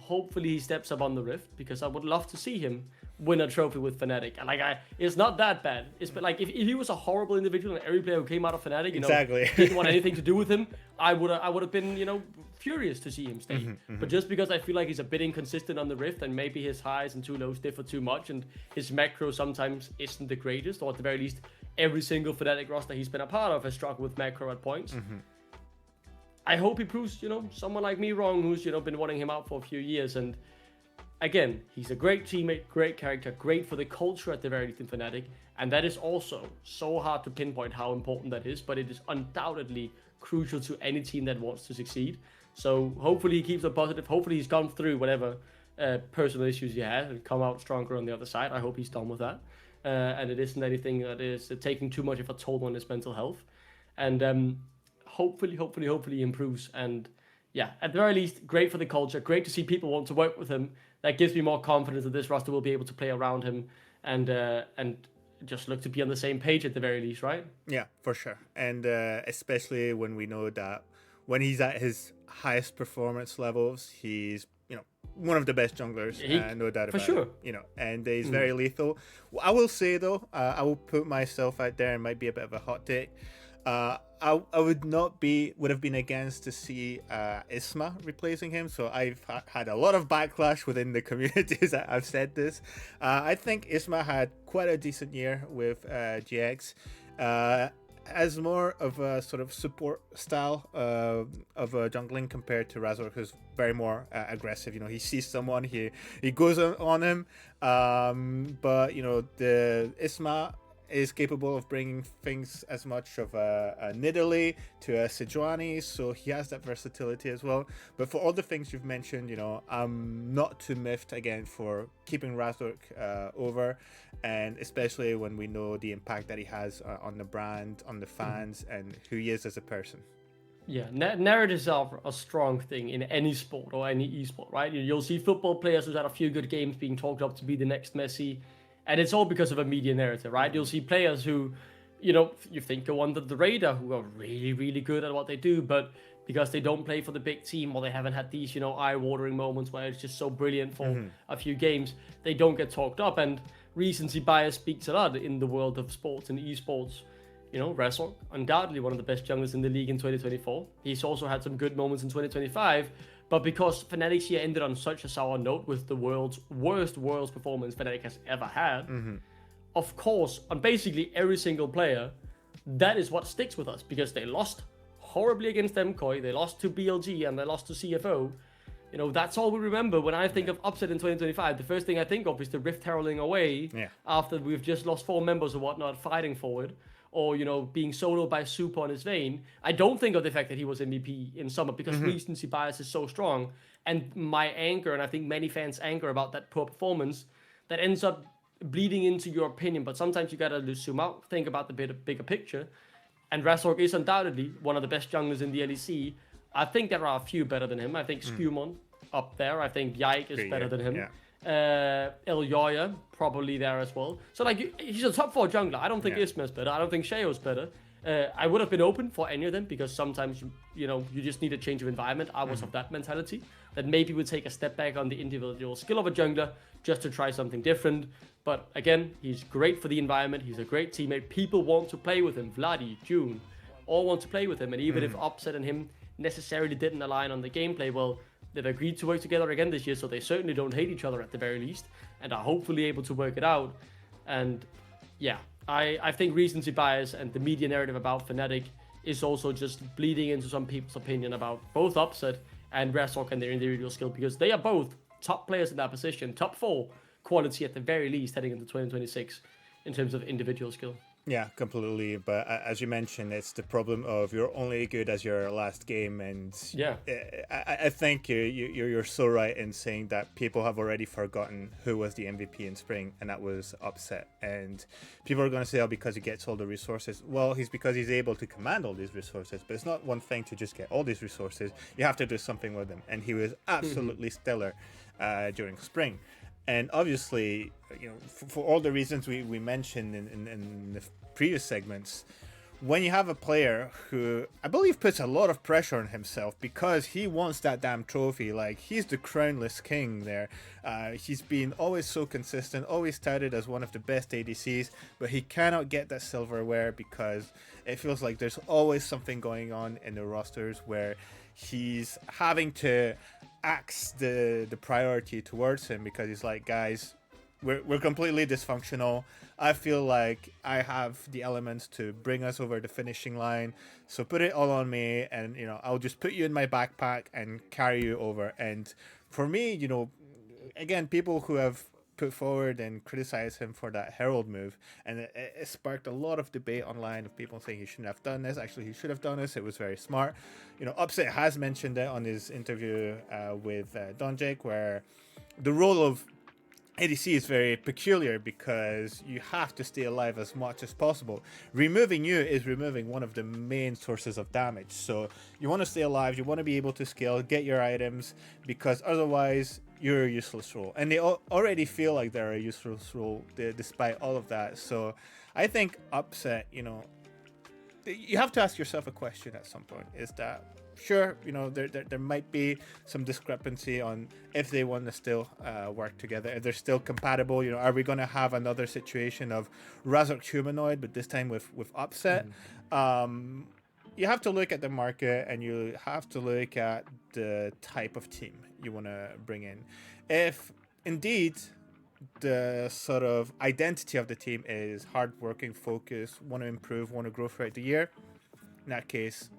B: he steps up on the Rift, because I would love to see him win a trophy with Fnatic. And it's not that bad. It's like if he was a horrible individual and every player who came out of Fnatic,
A: exactly.
B: didn't want anything to do with him, I would have been, furious to see him stay. But just because I feel like he's a bit inconsistent on the Rift, and maybe his highs and too lows differ too much, and his macro sometimes isn't the greatest, or at the very least, every single Fnatic roster he's been a part of has struggled with macro at points. I hope he proves, someone like me wrong, who's, been wanting him out for a few years. And again, he's a great teammate, great character, great for the culture at the very least in Fnatic. And that is also so hard to pinpoint how important that is, but it is undoubtedly crucial to any team that wants to succeed. So hopefully he keeps it positive. Hopefully he's gone through whatever personal issues he had and come out stronger on the other side. I hope he's done with that. And it isn't anything that is taking too much of a toll on his mental health. and hopefully he improves. And yeah, at the very least, great for the culture. Great to see people want to work with him. That gives me more confidence that this roster will be able to play around him and just look to be on the same page at the very least, right?
A: Yeah, for sure. And especially when we know that when he's at his highest performance levels, he's one of the best junglers, no doubt about
B: sure.
A: it. And he's very lethal. I will say though, I will put myself out there, and might be a bit of a hot take. I would have been against to see Isma replacing him. So I've had a lot of backlash within the communities that I've said this. I think Isma had quite a decent year with GX. As more of a sort of support style of jungling compared to Razork, who's very more aggressive. He sees someone, he goes on him. But the Isma is capable of bringing things as much of a Nidalee to a Sejuani, so he has that versatility as well. But for all the things you've mentioned, I'm not too miffed again for keeping Razork over, and especially when we know the impact that he has on the brand, on the fans, and who he is as a person.
B: Yeah, narratives are a strong thing in any sport or any esport, right? You'll see football players who's had a few good games being talked up to be the next Messi. And it's all because of a media narrative, right? You'll see players who, you think go under the radar, who are really, really good at what they do, but because they don't play for the big team or they haven't had these, eye-watering moments where it's just so brilliant for a few games, they don't get talked up. And recency bias speaks a lot in the world of sports and esports. Razork, undoubtedly one of the best junglers in the league in 2024. He's also had some good moments in 2025. But because Fnatic's year ended on such a sour note with the world's worst performance Fnatic has ever had, of course, on basically every single player, that is what sticks with us, because they lost horribly against MKOI, they lost to BLG, and they lost to CFO. That's all we remember. When I think of upset in 2025, the first thing I think of is the Rift heralding away after we've just lost 4 members or whatnot fighting forward. Or, being soloed by Super on his vein. I don't think of the fact that he was MVP in summer, because recency bias is so strong. And my anger, and I think many fans' anger about that poor performance, that ends up bleeding into your opinion. But sometimes you gotta zoom out, think about the bigger picture. And Razork is undoubtedly one of the best junglers in the LEC. I think there are a few better than him. I think Skumon up there. I think Yike is better than him.
A: Yeah.
B: Ilyoya probably there as well. So he's a top 4 jungler. I don't think Isma's better. I don't think Sheo's better. I would have been open for any of them, because sometimes you just need a change of environment. I was of that mentality, that maybe we take a step back on the individual skill of a jungler just to try something different. But again, he's great for the environment. He's a great teammate. People want to play with him. Vladi, June, all want to play with him. And even if Upset and him necessarily didn't align on the gameplay, well, they've agreed to work together again this year, so they certainly don't hate each other at the very least, and are hopefully able to work it out. And yeah, I think recency bias and the media narrative about Fnatic is also just bleeding into some people's opinion about both Upset and Razork and their individual skill, because they are both top players in that position, top 4 quality at the very least heading into 2026 in terms of individual skill.
A: Yeah, completely. But as you mentioned, it's the problem of you're only good as your last game, and I think you're so right in saying that people have already forgotten who was the MVP in spring, and that was Upset. And people are going to say, oh, because he gets all the resources. Well, because he's able to command all these resources. But it's not one thing to just get all these resources. You have to do something with them, and he was absolutely stellar during spring. And obviously, for all the reasons we mentioned in the previous segments, when you have a player who I believe puts a lot of pressure on himself because he wants that damn trophy, like he's the crownless king there. He's been always so consistent, always touted as one of the best ADCs, but he cannot get that silverware because it feels like there's always something going on in the rosters where he's having to axe the priority towards him, because he's like, guys, we're completely dysfunctional. I feel like I have the elements to bring us over the finishing line, so put it all on me, and I'll just put you in my backpack and carry you over. And for me, again, people who have put forward and criticized him for that Herald move, and it sparked a lot of debate online of people saying he shouldn't have done this. Actually, he should have done this. It was very smart. Upset has mentioned it on his interview with Don Jake, where the role of ADC is very peculiar because you have to stay alive as much as possible. Removing you is removing one of the main sources of damage. So you want to stay alive, you want to be able to scale, get your items, because otherwise you're a useless role. And they already feel like they're a useless role despite all of that. So I think Upset, you have to ask yourself a question at some point. Is that, sure, there might be some discrepancy on if they want to still work together, if they're still compatible. Are we going to have another situation of Razork humanoid, but this time with Upset? You have to look at the market, and you have to look at the type of team you want to bring in. If indeed the sort of identity of the team is hardworking, focused, want to improve, want to grow throughout the year, in that case,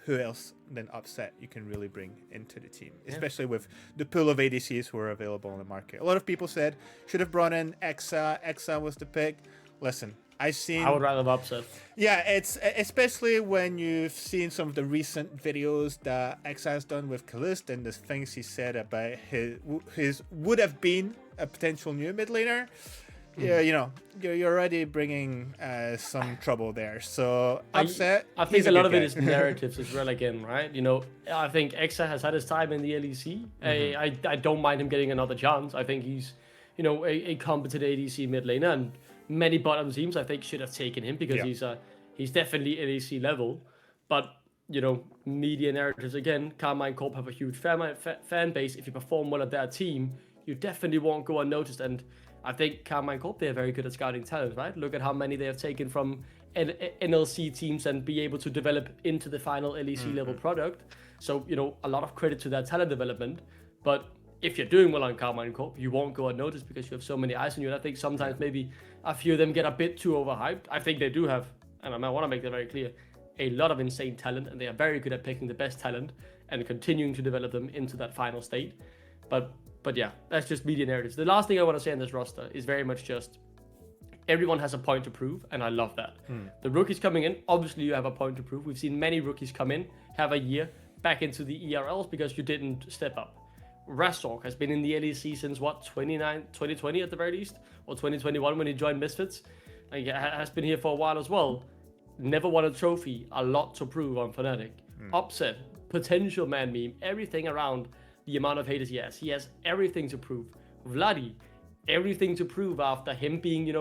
A: who else than Upset you can really bring into the team, especially with the pool of ADCs who are available on the market. A lot of people said should have brought in Exa. Exa was the pick. Listen, I would
B: rather have Upset.
A: Yeah, it's especially when you've seen some of the recent videos that Exa has done with Kalist and the things he said about his would have been a potential new mid laner. Yeah, you're already bringing some trouble there. So Upset.
B: I think a lot of it is narratives as well. Again, right? I think Exa has had his time in the LEC. I don't mind him getting another chance. I think he's, a competent ADC mid laner, and many bottom teams I think should have taken him because he's definitely LEC level. But media narratives again. Carmine Corp have a huge fan base. If you perform well at their team, you definitely won't go unnoticed. And I think Carmine Corp, they're very good at scouting talent, right? Look at how many they have taken from NLC teams and be able to develop into the final LEC level product. So, a lot of credit to their talent development. But if you're doing well on Carmine Corp, you won't go unnoticed because you have so many eyes on you. And I think sometimes maybe a few of them get a bit too overhyped. I think they do have, and I want to make that very clear, a lot of insane talent, and they are very good at picking the best talent and continuing to develop them into that final state. But yeah, that's just media narratives. The last thing I want to say on this roster is very much just everyone has a point to prove, and I love that. The rookies coming in, obviously you have a point to prove. We've seen many rookies come in, have a year back into the ERLs because you didn't step up. Razork has been in the LEC since 2020 at the very least, or 2021 when he joined Misfits. He has been here for a while as well. Never won a trophy, a lot to prove on Fnatic. Upset, potential man meme, everything around the amount of haters he has. He has everything to prove. Vladi, everything to prove after him being,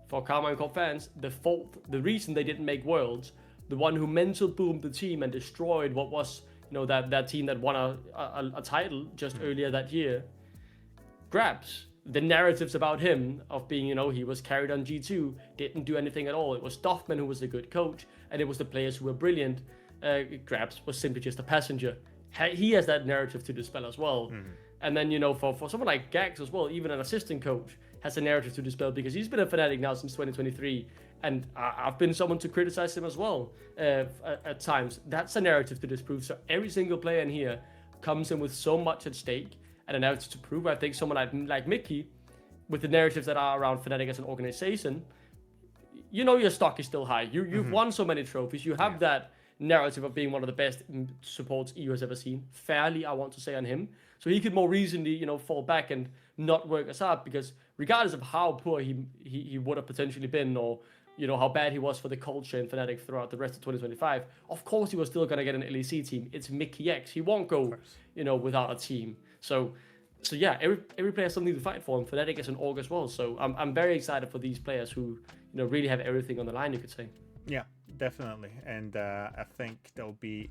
B: for Carmine Corp fans, the reason they didn't make Worlds, the one who mental boomed the team and destroyed what was, that team that won a title just earlier that year. Grabs, the narratives about him of being, he was carried on G2, didn't do anything at all. It was Doffman who was a good coach, and it was the players who were brilliant. Grabs was simply just a passenger. He has that narrative to dispel as well. And then, for someone like Gax as well, even an assistant coach has a narrative to dispel because he's been a Fnatic now since 2023. And I've been someone to criticize him as well at times. That's a narrative to disprove. So every single player in here comes in with so much at stake and a narrative to prove. I think someone like Mickey, with the narratives that are around Fnatic as an organization, your stock is still high. You've won so many trophies. You have that narrative of being one of the best supports EU has ever seen. Fairly, I want to say on him. So he could more reasonably, fall back and not work as hard because regardless of how poor he would have potentially been or, how bad he was for the culture in Fnatic throughout the rest of 2025, of course he was still going to get an LEC team. It's Mickey X. He won't go, without a team. So yeah, every player has something to fight for, and Fnatic is an org as well. So I'm very excited for these players who, really have everything on the line, you could say.
A: Yeah, definitely. And I think there'll be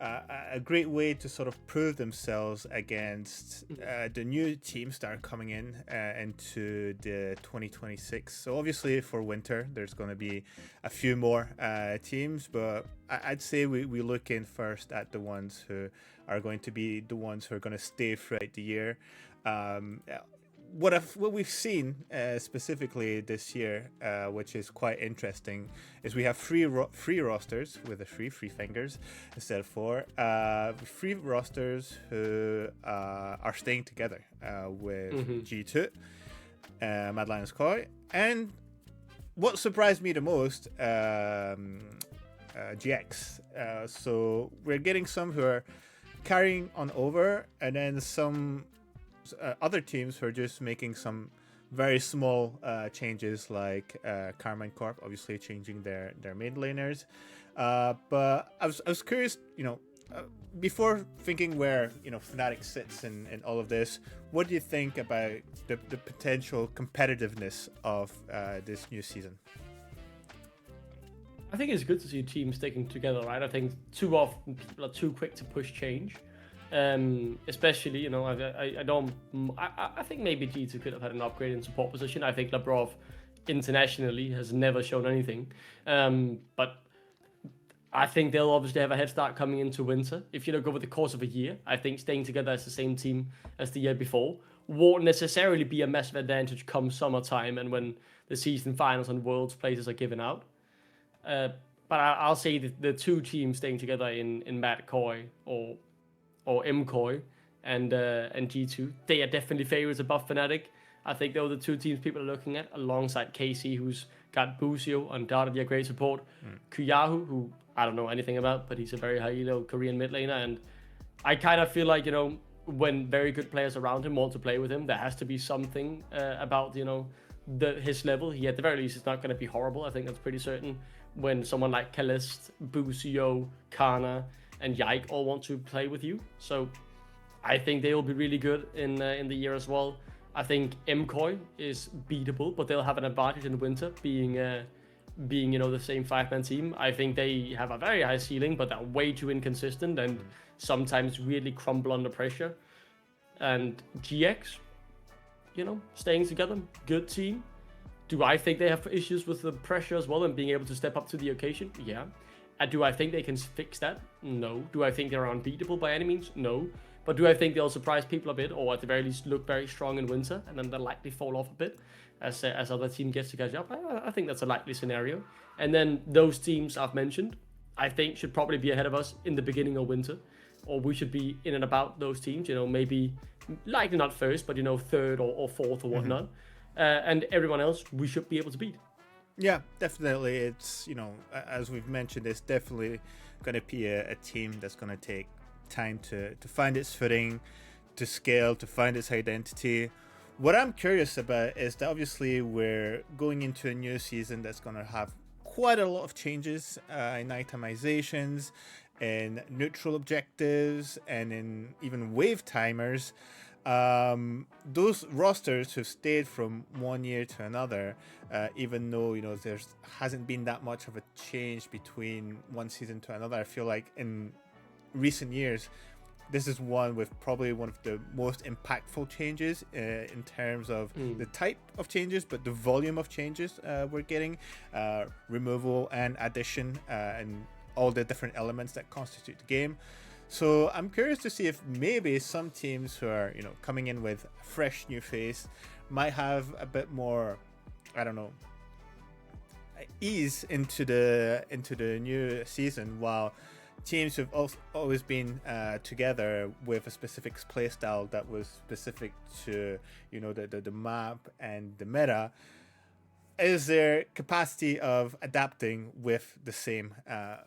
A: a great way to sort of prove themselves against the new teams that are coming in into the 2026. So obviously for winter, there's going to be a few more teams, but I'd say we look in first at the ones who are going to be the ones who are going to stay throughout the year. What we've seen specifically this year, which is quite interesting, is we have three rosters with the three fingers instead of four. Three rosters who are staying together with G2, Mad Lions Koi, and what surprised me the most, GX. So we're getting some who are carrying on over, and then some other teams who are just making some very small changes, like Carmine Corp, obviously changing their mid laners. But I was curious, before thinking where Fnatic sits in all of this, what do you think about the potential competitiveness of this new season?
B: I think it's good to see teams sticking together, right? I think too often people are too quick to push change. Especially, I think maybe G2 could have had an upgrade in support position. I think Labrov internationally has never shown anything. But I think they'll obviously have a head start coming into winter. If you look over the course of a year, I think staying together as the same team as the year before won't necessarily be a massive advantage come summertime and when the season finals and worlds places are given out. But I'll say the two teams staying together in Matt Coy or MCoy and G2, they are definitely favorites above Fnatic. I think those are the two teams people are looking at, alongside KC, who's got Busio, undoubtedly a great support. Kuyahu, who I don't know anything about, but he's a very high elo Korean mid laner, and I kind of feel like, when very good players around him want to play with him, there has to be something about, his level. He at the very least is not going to be horrible. I think that's pretty certain. When someone like Kalist, Busio, Kana, and Yike all want to play with you. So I think they will be really good in the year as well. I think MCoy is beatable, but they'll have an advantage in the winter, being the same 5-man team. I think they have a very high ceiling, but they're way too inconsistent and sometimes really crumble under pressure. And GX, staying together, good team. Do I think they have issues with the pressure as well and being able to step up to the occasion? Yeah. Do I think they can fix that? No. Do I think they're unbeatable by any means? No. But do I think they'll surprise people a bit, or at the very least look very strong in winter and then they'll likely fall off a bit as other team gets to catch up? I think that's a likely scenario. And then those teams I've mentioned, I think should probably be ahead of us in the beginning of winter, or we should be in and about those teams. Maybe likely not first, but third or fourth or whatnot. And everyone else we should be able to beat.
A: Yeah, definitely. It's, as we've mentioned, it's definitely going to be a team that's going to take time to find its footing, to scale, to find its identity. What I'm curious about is that obviously we're going into a new season that's going to have quite a lot of changes in itemizations, in neutral objectives, and in even wave timers. Those rosters have stayed from one year to another, even though there hasn't been that much of a change between one season to another. I feel like in recent years this is probably one of the most impactful changes in terms of the type of changes, but the volume of changes we're getting, removal and addition, and all the different elements that constitute the game. So I'm curious to see if maybe some teams who are coming in with a fresh new face might have a bit more, I don't know, ease into the new season, while teams who've always been together with a specific playstyle that was specific to the map and the meta, is their capacity of adapting with the same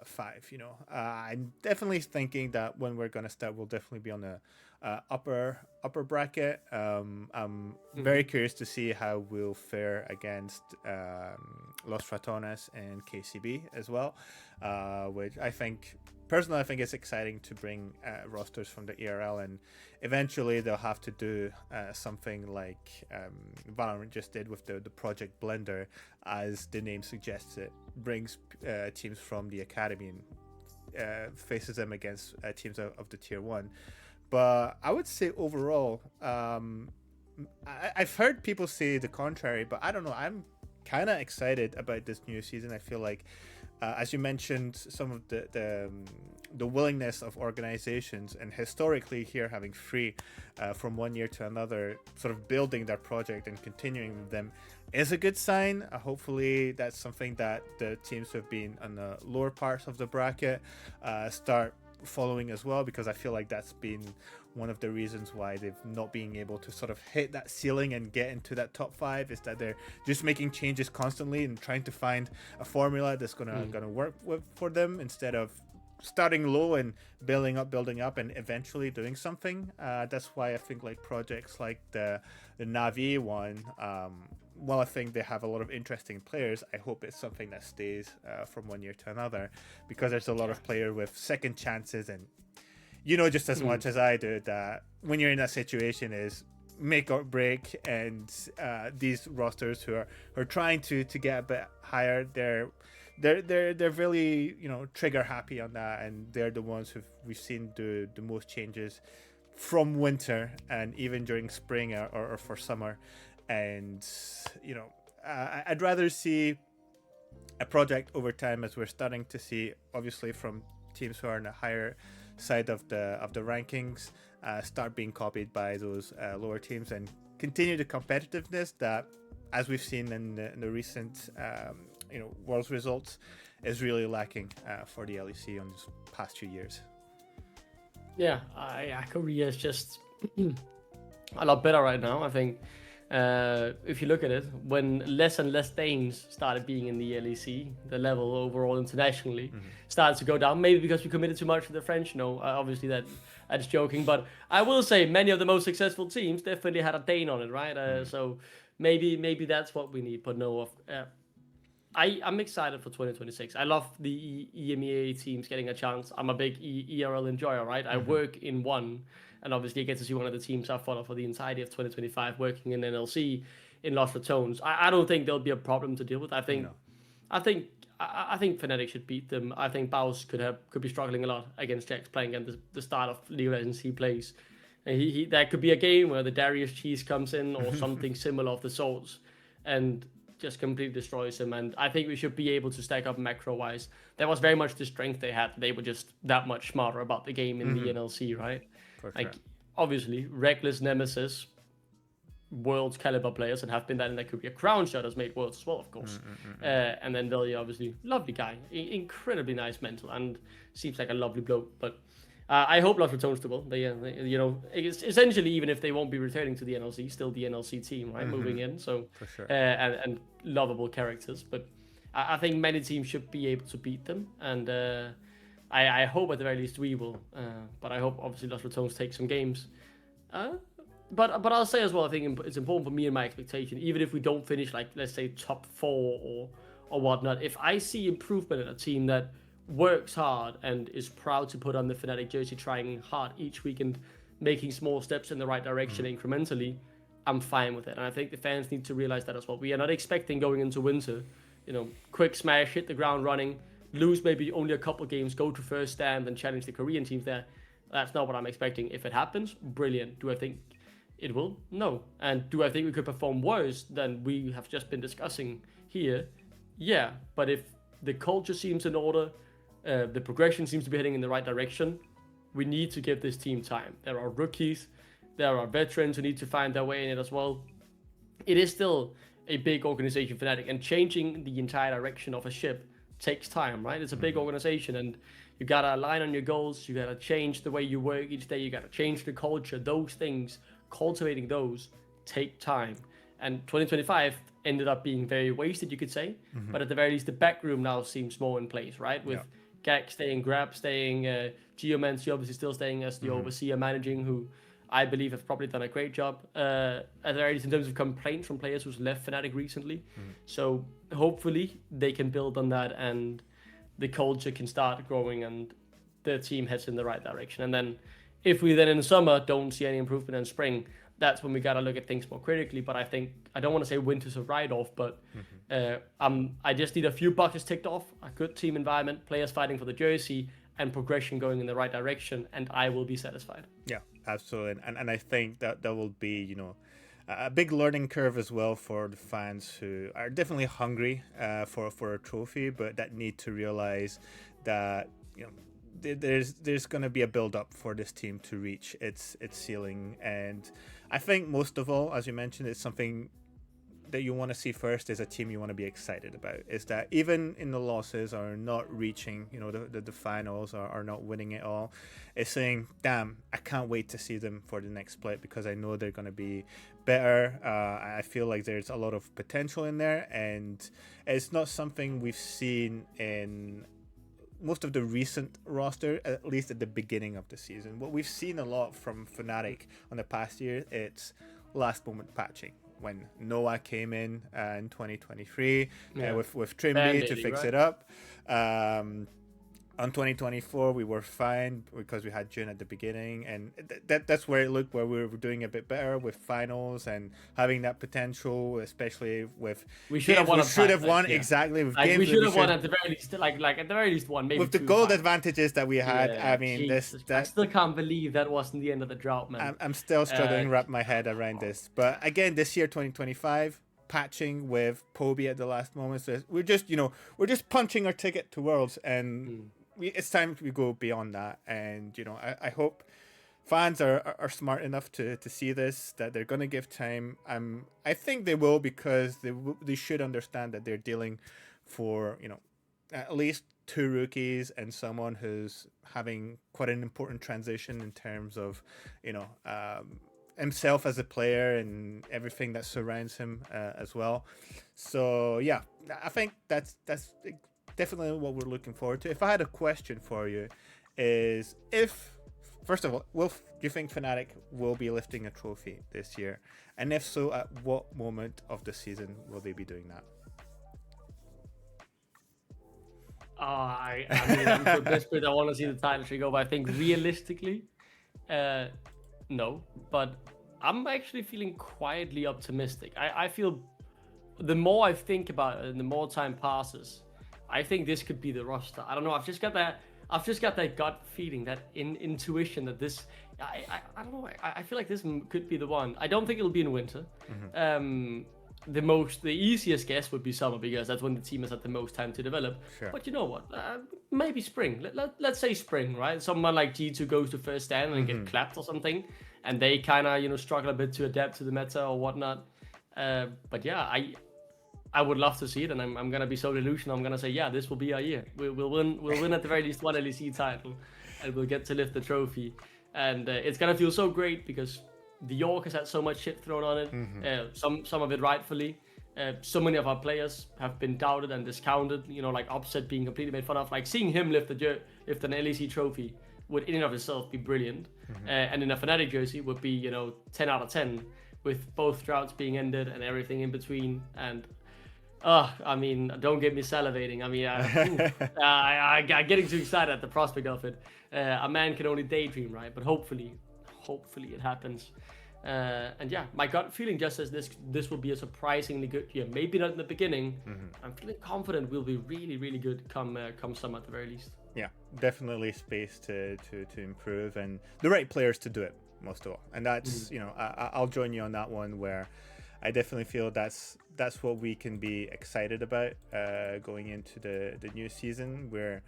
A: 5. I'm definitely thinking that when we're gonna start, we'll definitely be on the upper bracket. I'm very curious to see how we'll fare against Los Ratones and KCB as well, which I think it's exciting to bring rosters from the ERL, and eventually they'll have to do something like Valorant just did with the Project Blender, as the name suggests. It brings teams from the academy and faces them against teams of the tier 1. But I would say overall, I've heard people say the contrary, but I don't know. I'm kind of excited about this new season. I feel like, as you mentioned, some of the willingness of organizations, and historically here having 3 from one year to another, sort of building their project and continuing with them, is a good sign. Hopefully that's something that the teams who have been on the lower parts of the bracket start following as well, because I feel like that's been one of the reasons why they've not been able to sort of hit that ceiling and get into that top 5, is that they're just making changes constantly and trying to find a formula that's gonna work for them, instead of starting low and building up, and eventually doing something. That's why I think like projects like the Navi one, while I think they have a lot of interesting players, I hope it's something that stays from one year to another, because there's a lot of players with second chances, and just as much as I do that when you're in that situation is make or break, and these rosters who are trying to get a bit higher, they're really trigger happy on that, and they're the ones who we've seen do the most changes from winter and even during spring or for summer. And I'd rather see a project over time, as we're starting to see obviously from teams who are on the higher side of the rankings, start being copied by those lower teams, and continue the competitiveness that, as we've seen in the recent Worlds results, is really lacking for the LEC on these past 2 years.
B: Yeah, Korea is just a lot better right now. I think if you look at it, when less and less Danes started being in the LEC, the level overall internationally started to go down. Maybe because we committed too much to the French. No, obviously that's joking. But I will say many of the most successful teams definitely had a Dane on it, right? So maybe that's what we need. But no, I'm excited for 2026. I love the EMEA teams getting a chance. I'm a big ERL enjoyer, right? I work in one, and obviously I get to see one of the teams I follow for the entirety of 2025 working in NLC in Lospa Tones. I don't think there'll be a problem to deal with. I think Fnatic should beat them. I think Baus could be struggling a lot against Jax playing against the style of League of Legends he plays. And that could be a game where the Darius cheese comes in or something similar of the sorts, and just completely destroys him. And I think we should be able to stack up macro-wise. That was very much the strength they had. They were just that much smarter about the game in the NLC, right?
A: For
B: like,
A: sure.
B: Obviously, Reckless, Nemesis, Worlds caliber players, and have been that in their career. Crown Shot has made Worlds as well, of course. And then Vilya, obviously, lovely guy. Incredibly nice mental, and seems like a lovely bloke. But I hope Lost Tones do well. They, essentially, even if they won't be returning to the NLC, still the NLC team, right? Moving in, so
A: For sure.
B: and lovable characters. But I think many teams should be able to beat them, and I hope at the very least we will. But I hope obviously Lost Tones take some games. But I'll say as well, I think it's important for me and my expectation, even if we don't finish like, let's say, top 4 or whatnot. If I see improvement in a team that works hard and is proud to put on the Fnatic jersey, trying hard each week and making small steps in the right direction incrementally, I'm fine with it. And I think the fans need to realize that as well. We are not expecting going into winter, quick smash, hit the ground running, lose maybe only a couple games, go to first stand and challenge the Korean teams there. That's not what I'm expecting. If it happens, brilliant. Do I think it will? No. And do I think we could perform worse than we have just been discussing here? Yeah. But if the culture seems in order, the progression seems to be heading in the right direction, we need to give this team time. There are rookies, there are veterans who need to find their way in it as well. It is still a big organization, Fnatic, and changing the entire direction of a ship takes time, right? It's a big organization, and you gotta align on your goals, you gotta change the way you work each day, you gotta change the culture. Those things, cultivating those, take time. And 2025 ended up being very wasted, you could say, but at the very least, the back room now seems more in place, right? With Gak staying, Grab staying, Geomancy obviously still staying as the overseer managing, who I believe have probably done a great job, at the very least in terms of complaints from players who's left Fnatic recently. So hopefully they can build on that and the culture can start growing and the team heads in the right direction. And then if we then in the summer don't see any improvement in spring, that's when we got to look at things more critically. But I think, I don't want to say winter's a write-off, but I just need a few boxes ticked off, a good team environment, players fighting for the jersey, and progression going in the right direction, and I will be satisfied.
A: Yeah, absolutely. And I think that will be, a big learning curve as well for the fans who are definitely hungry for a trophy, but that need to realize that, there's going to be a build-up for this team to reach its ceiling. And I think most of all, as you mentioned, it's something that you want to see first is a team you want to be excited about. Is that even in the losses or not reaching, the finals or not winning it all, it's saying, damn, I can't wait to see them for the next split because I know they're going to be better. I feel like there's a lot of potential in there, and it's not something we've seen in most of the recent roster, at least at the beginning of the season. What we've seen a lot from Fnatic on the past year, it's last moment patching. When Noah came in 2023 with Trimby to fix it up. On 2024, we were fine because we had June at the beginning, and that's where it looked where we were doing a bit better with finals and having that potential, especially with
B: we should have won.
A: Exactly. With
B: like
A: games
B: we should have won at the very least, like at the very least one, maybe
A: with the gold advantages that we had.
B: Yeah,
A: I mean,
B: I still can't believe that wasn't the end of the drought, man.
A: I'm still struggling to wrap my head around this, but again, this year 2025. Patching with Poby at the last moment, so we're just punching our ticket to Worlds, and it's time we go beyond that. And I hope fans are smart enough to see this, that they're gonna give time. I think they will, because they should understand that they're dealing for at least 2 rookies and someone who's having quite an important transition in terms of himself as a player and everything that surrounds him as well. So yeah, I think that's definitely what we're looking forward to. If I had a question for you, is first of all, do you think Fnatic will be lifting a trophy this year? And if so, at what moment of the season will they be doing that?
B: I mean, I'm so desperate. I want to see the title tree go, but I think realistically, no. But I'm actually feeling quietly optimistic. I feel the more I think about it and the more time passes, I think this could be the roster. I don't know. I've just got that gut feeling, that intuition that this. I don't know. I feel like this could be the one. I don't think it'll be in winter. The easiest guess would be summer, because that's when the team has had the most time to develop.
A: Sure.
B: But you know what? Maybe spring. Let's say spring, right? Someone like G2 goes to first stand and get clapped or something, and they kind of struggle a bit to adapt to the meta or whatnot. But yeah, I would love to see it, and I'm gonna be so delusional. I'm gonna say, yeah, this will be our year. We'll win at the very least one LEC title, and we'll get to lift the trophy. And it's gonna feel so great, because the York has had so much shit thrown on it, some of it rightfully. So many of our players have been doubted and discounted, like Upset being completely made fun of. Like, seeing him lift an LEC trophy would in and of itself be brilliant. And in a Fnatic jersey would be, 10 out of 10, with both droughts being ended and everything in between. And I mean, don't get me salivating. I mean, I'm getting too excited at the prospect of it. A man can only daydream, right? But hopefully it happens. And yeah, my gut feeling just says this will be a surprisingly good year. Maybe not in the beginning. I'm feeling confident we'll be really, really good come summer at the very least.
A: Yeah, definitely space to improve, and the right players to do it, most of all. And that's I'll join you on that one, where I definitely feel that's what we can be excited about going into the new season. We're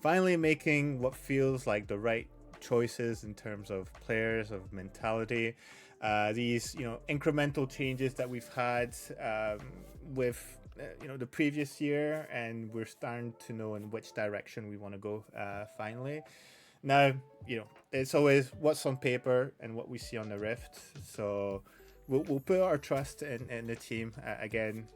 A: finally making what feels like the right choices in terms of players, of mentality. These incremental changes that we've had with the previous year, and we're starting to know in which direction we want to go finally. Now, it's always what's on paper and what we see on the Rift. So we'll put our trust in the team again.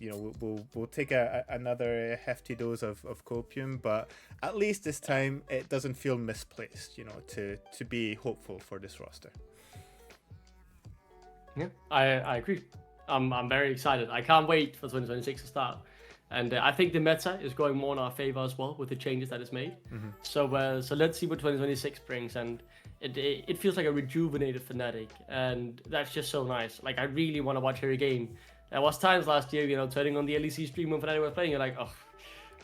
A: We'll take another hefty dose of copium, but at least this time it doesn't feel misplaced. To be hopeful for this roster.
B: Yeah, I agree. I'm very excited. I can't wait for 2026 to start. And I think the meta is going more in our favor as well with the changes that it's made. So let's see what 2026 brings. And it feels like a rejuvenated Fnatic. And that's just so nice. Like, I really want to watch every game. There was times last year, turning on the LEC stream when Fnatic was playing, you're like, oh,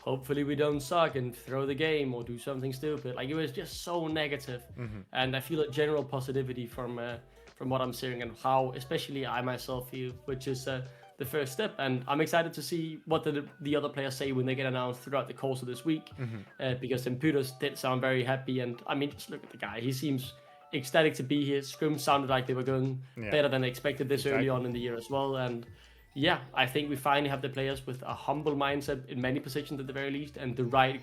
B: hopefully we don't suck and throw the game or do something stupid. Like, it was just so negative. And I feel a general positivity from what I'm seeing, and how especially I myself feel, which is the first step. And I'm excited to see what the other players say when they get announced throughout the course of this week, because Empyros did sound very happy. And I mean, just look at the guy. He seems ecstatic to be here. Scrims sounded like they were going better than expected this early on in the year as well. And yeah, I think we finally have the players with a humble mindset in many positions at the very least, and the right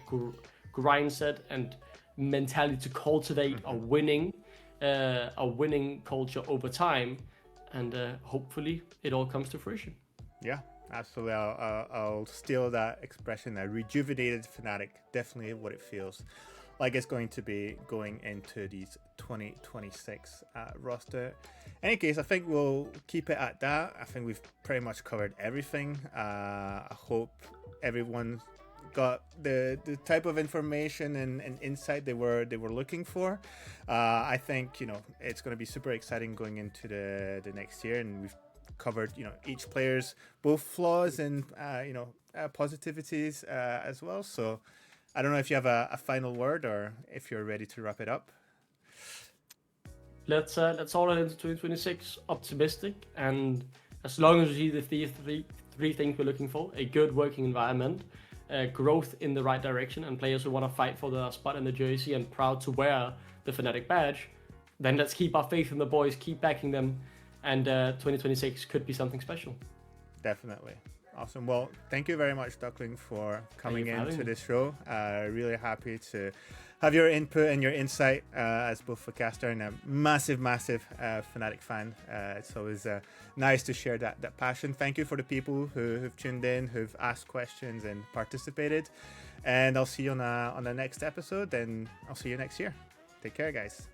B: grind set and mentality to cultivate a winning culture over time. And hopefully it all comes to fruition.
A: Yeah, Absolutely. I'll steal that expression. A rejuvenated Fnatic. Definitely what it feels like it's going to be going into these 2026 roster. In any case, I think we'll keep it at that. I think we've pretty much covered everything. I hope everyone got the type of information and insight they were looking for. I think it's going to be super exciting going into the next year, and we've covered each player's both flaws and positivities as well. So I don't know if you have a final word or if you're ready to wrap it up.
B: Let's all head into 2026 optimistic, and as long as we see the three things we're looking for: a good working environment, growth in the right direction, and players who want to fight for their spot in the jersey and proud to wear the Fnatic badge, then let's keep our faith in the boys, keep backing them, and 2026 could be something special.
A: Definitely. Awesome. Well, thank you very much, Duckling, for coming into this show. Really happy to have your input and your insight as both a caster and a massive Fnatic fan. It's always nice to share that passion. Thank you for the people who've tuned in, who've asked questions and participated. And I'll see you on the next episode, and I'll see you next year. Take care, guys.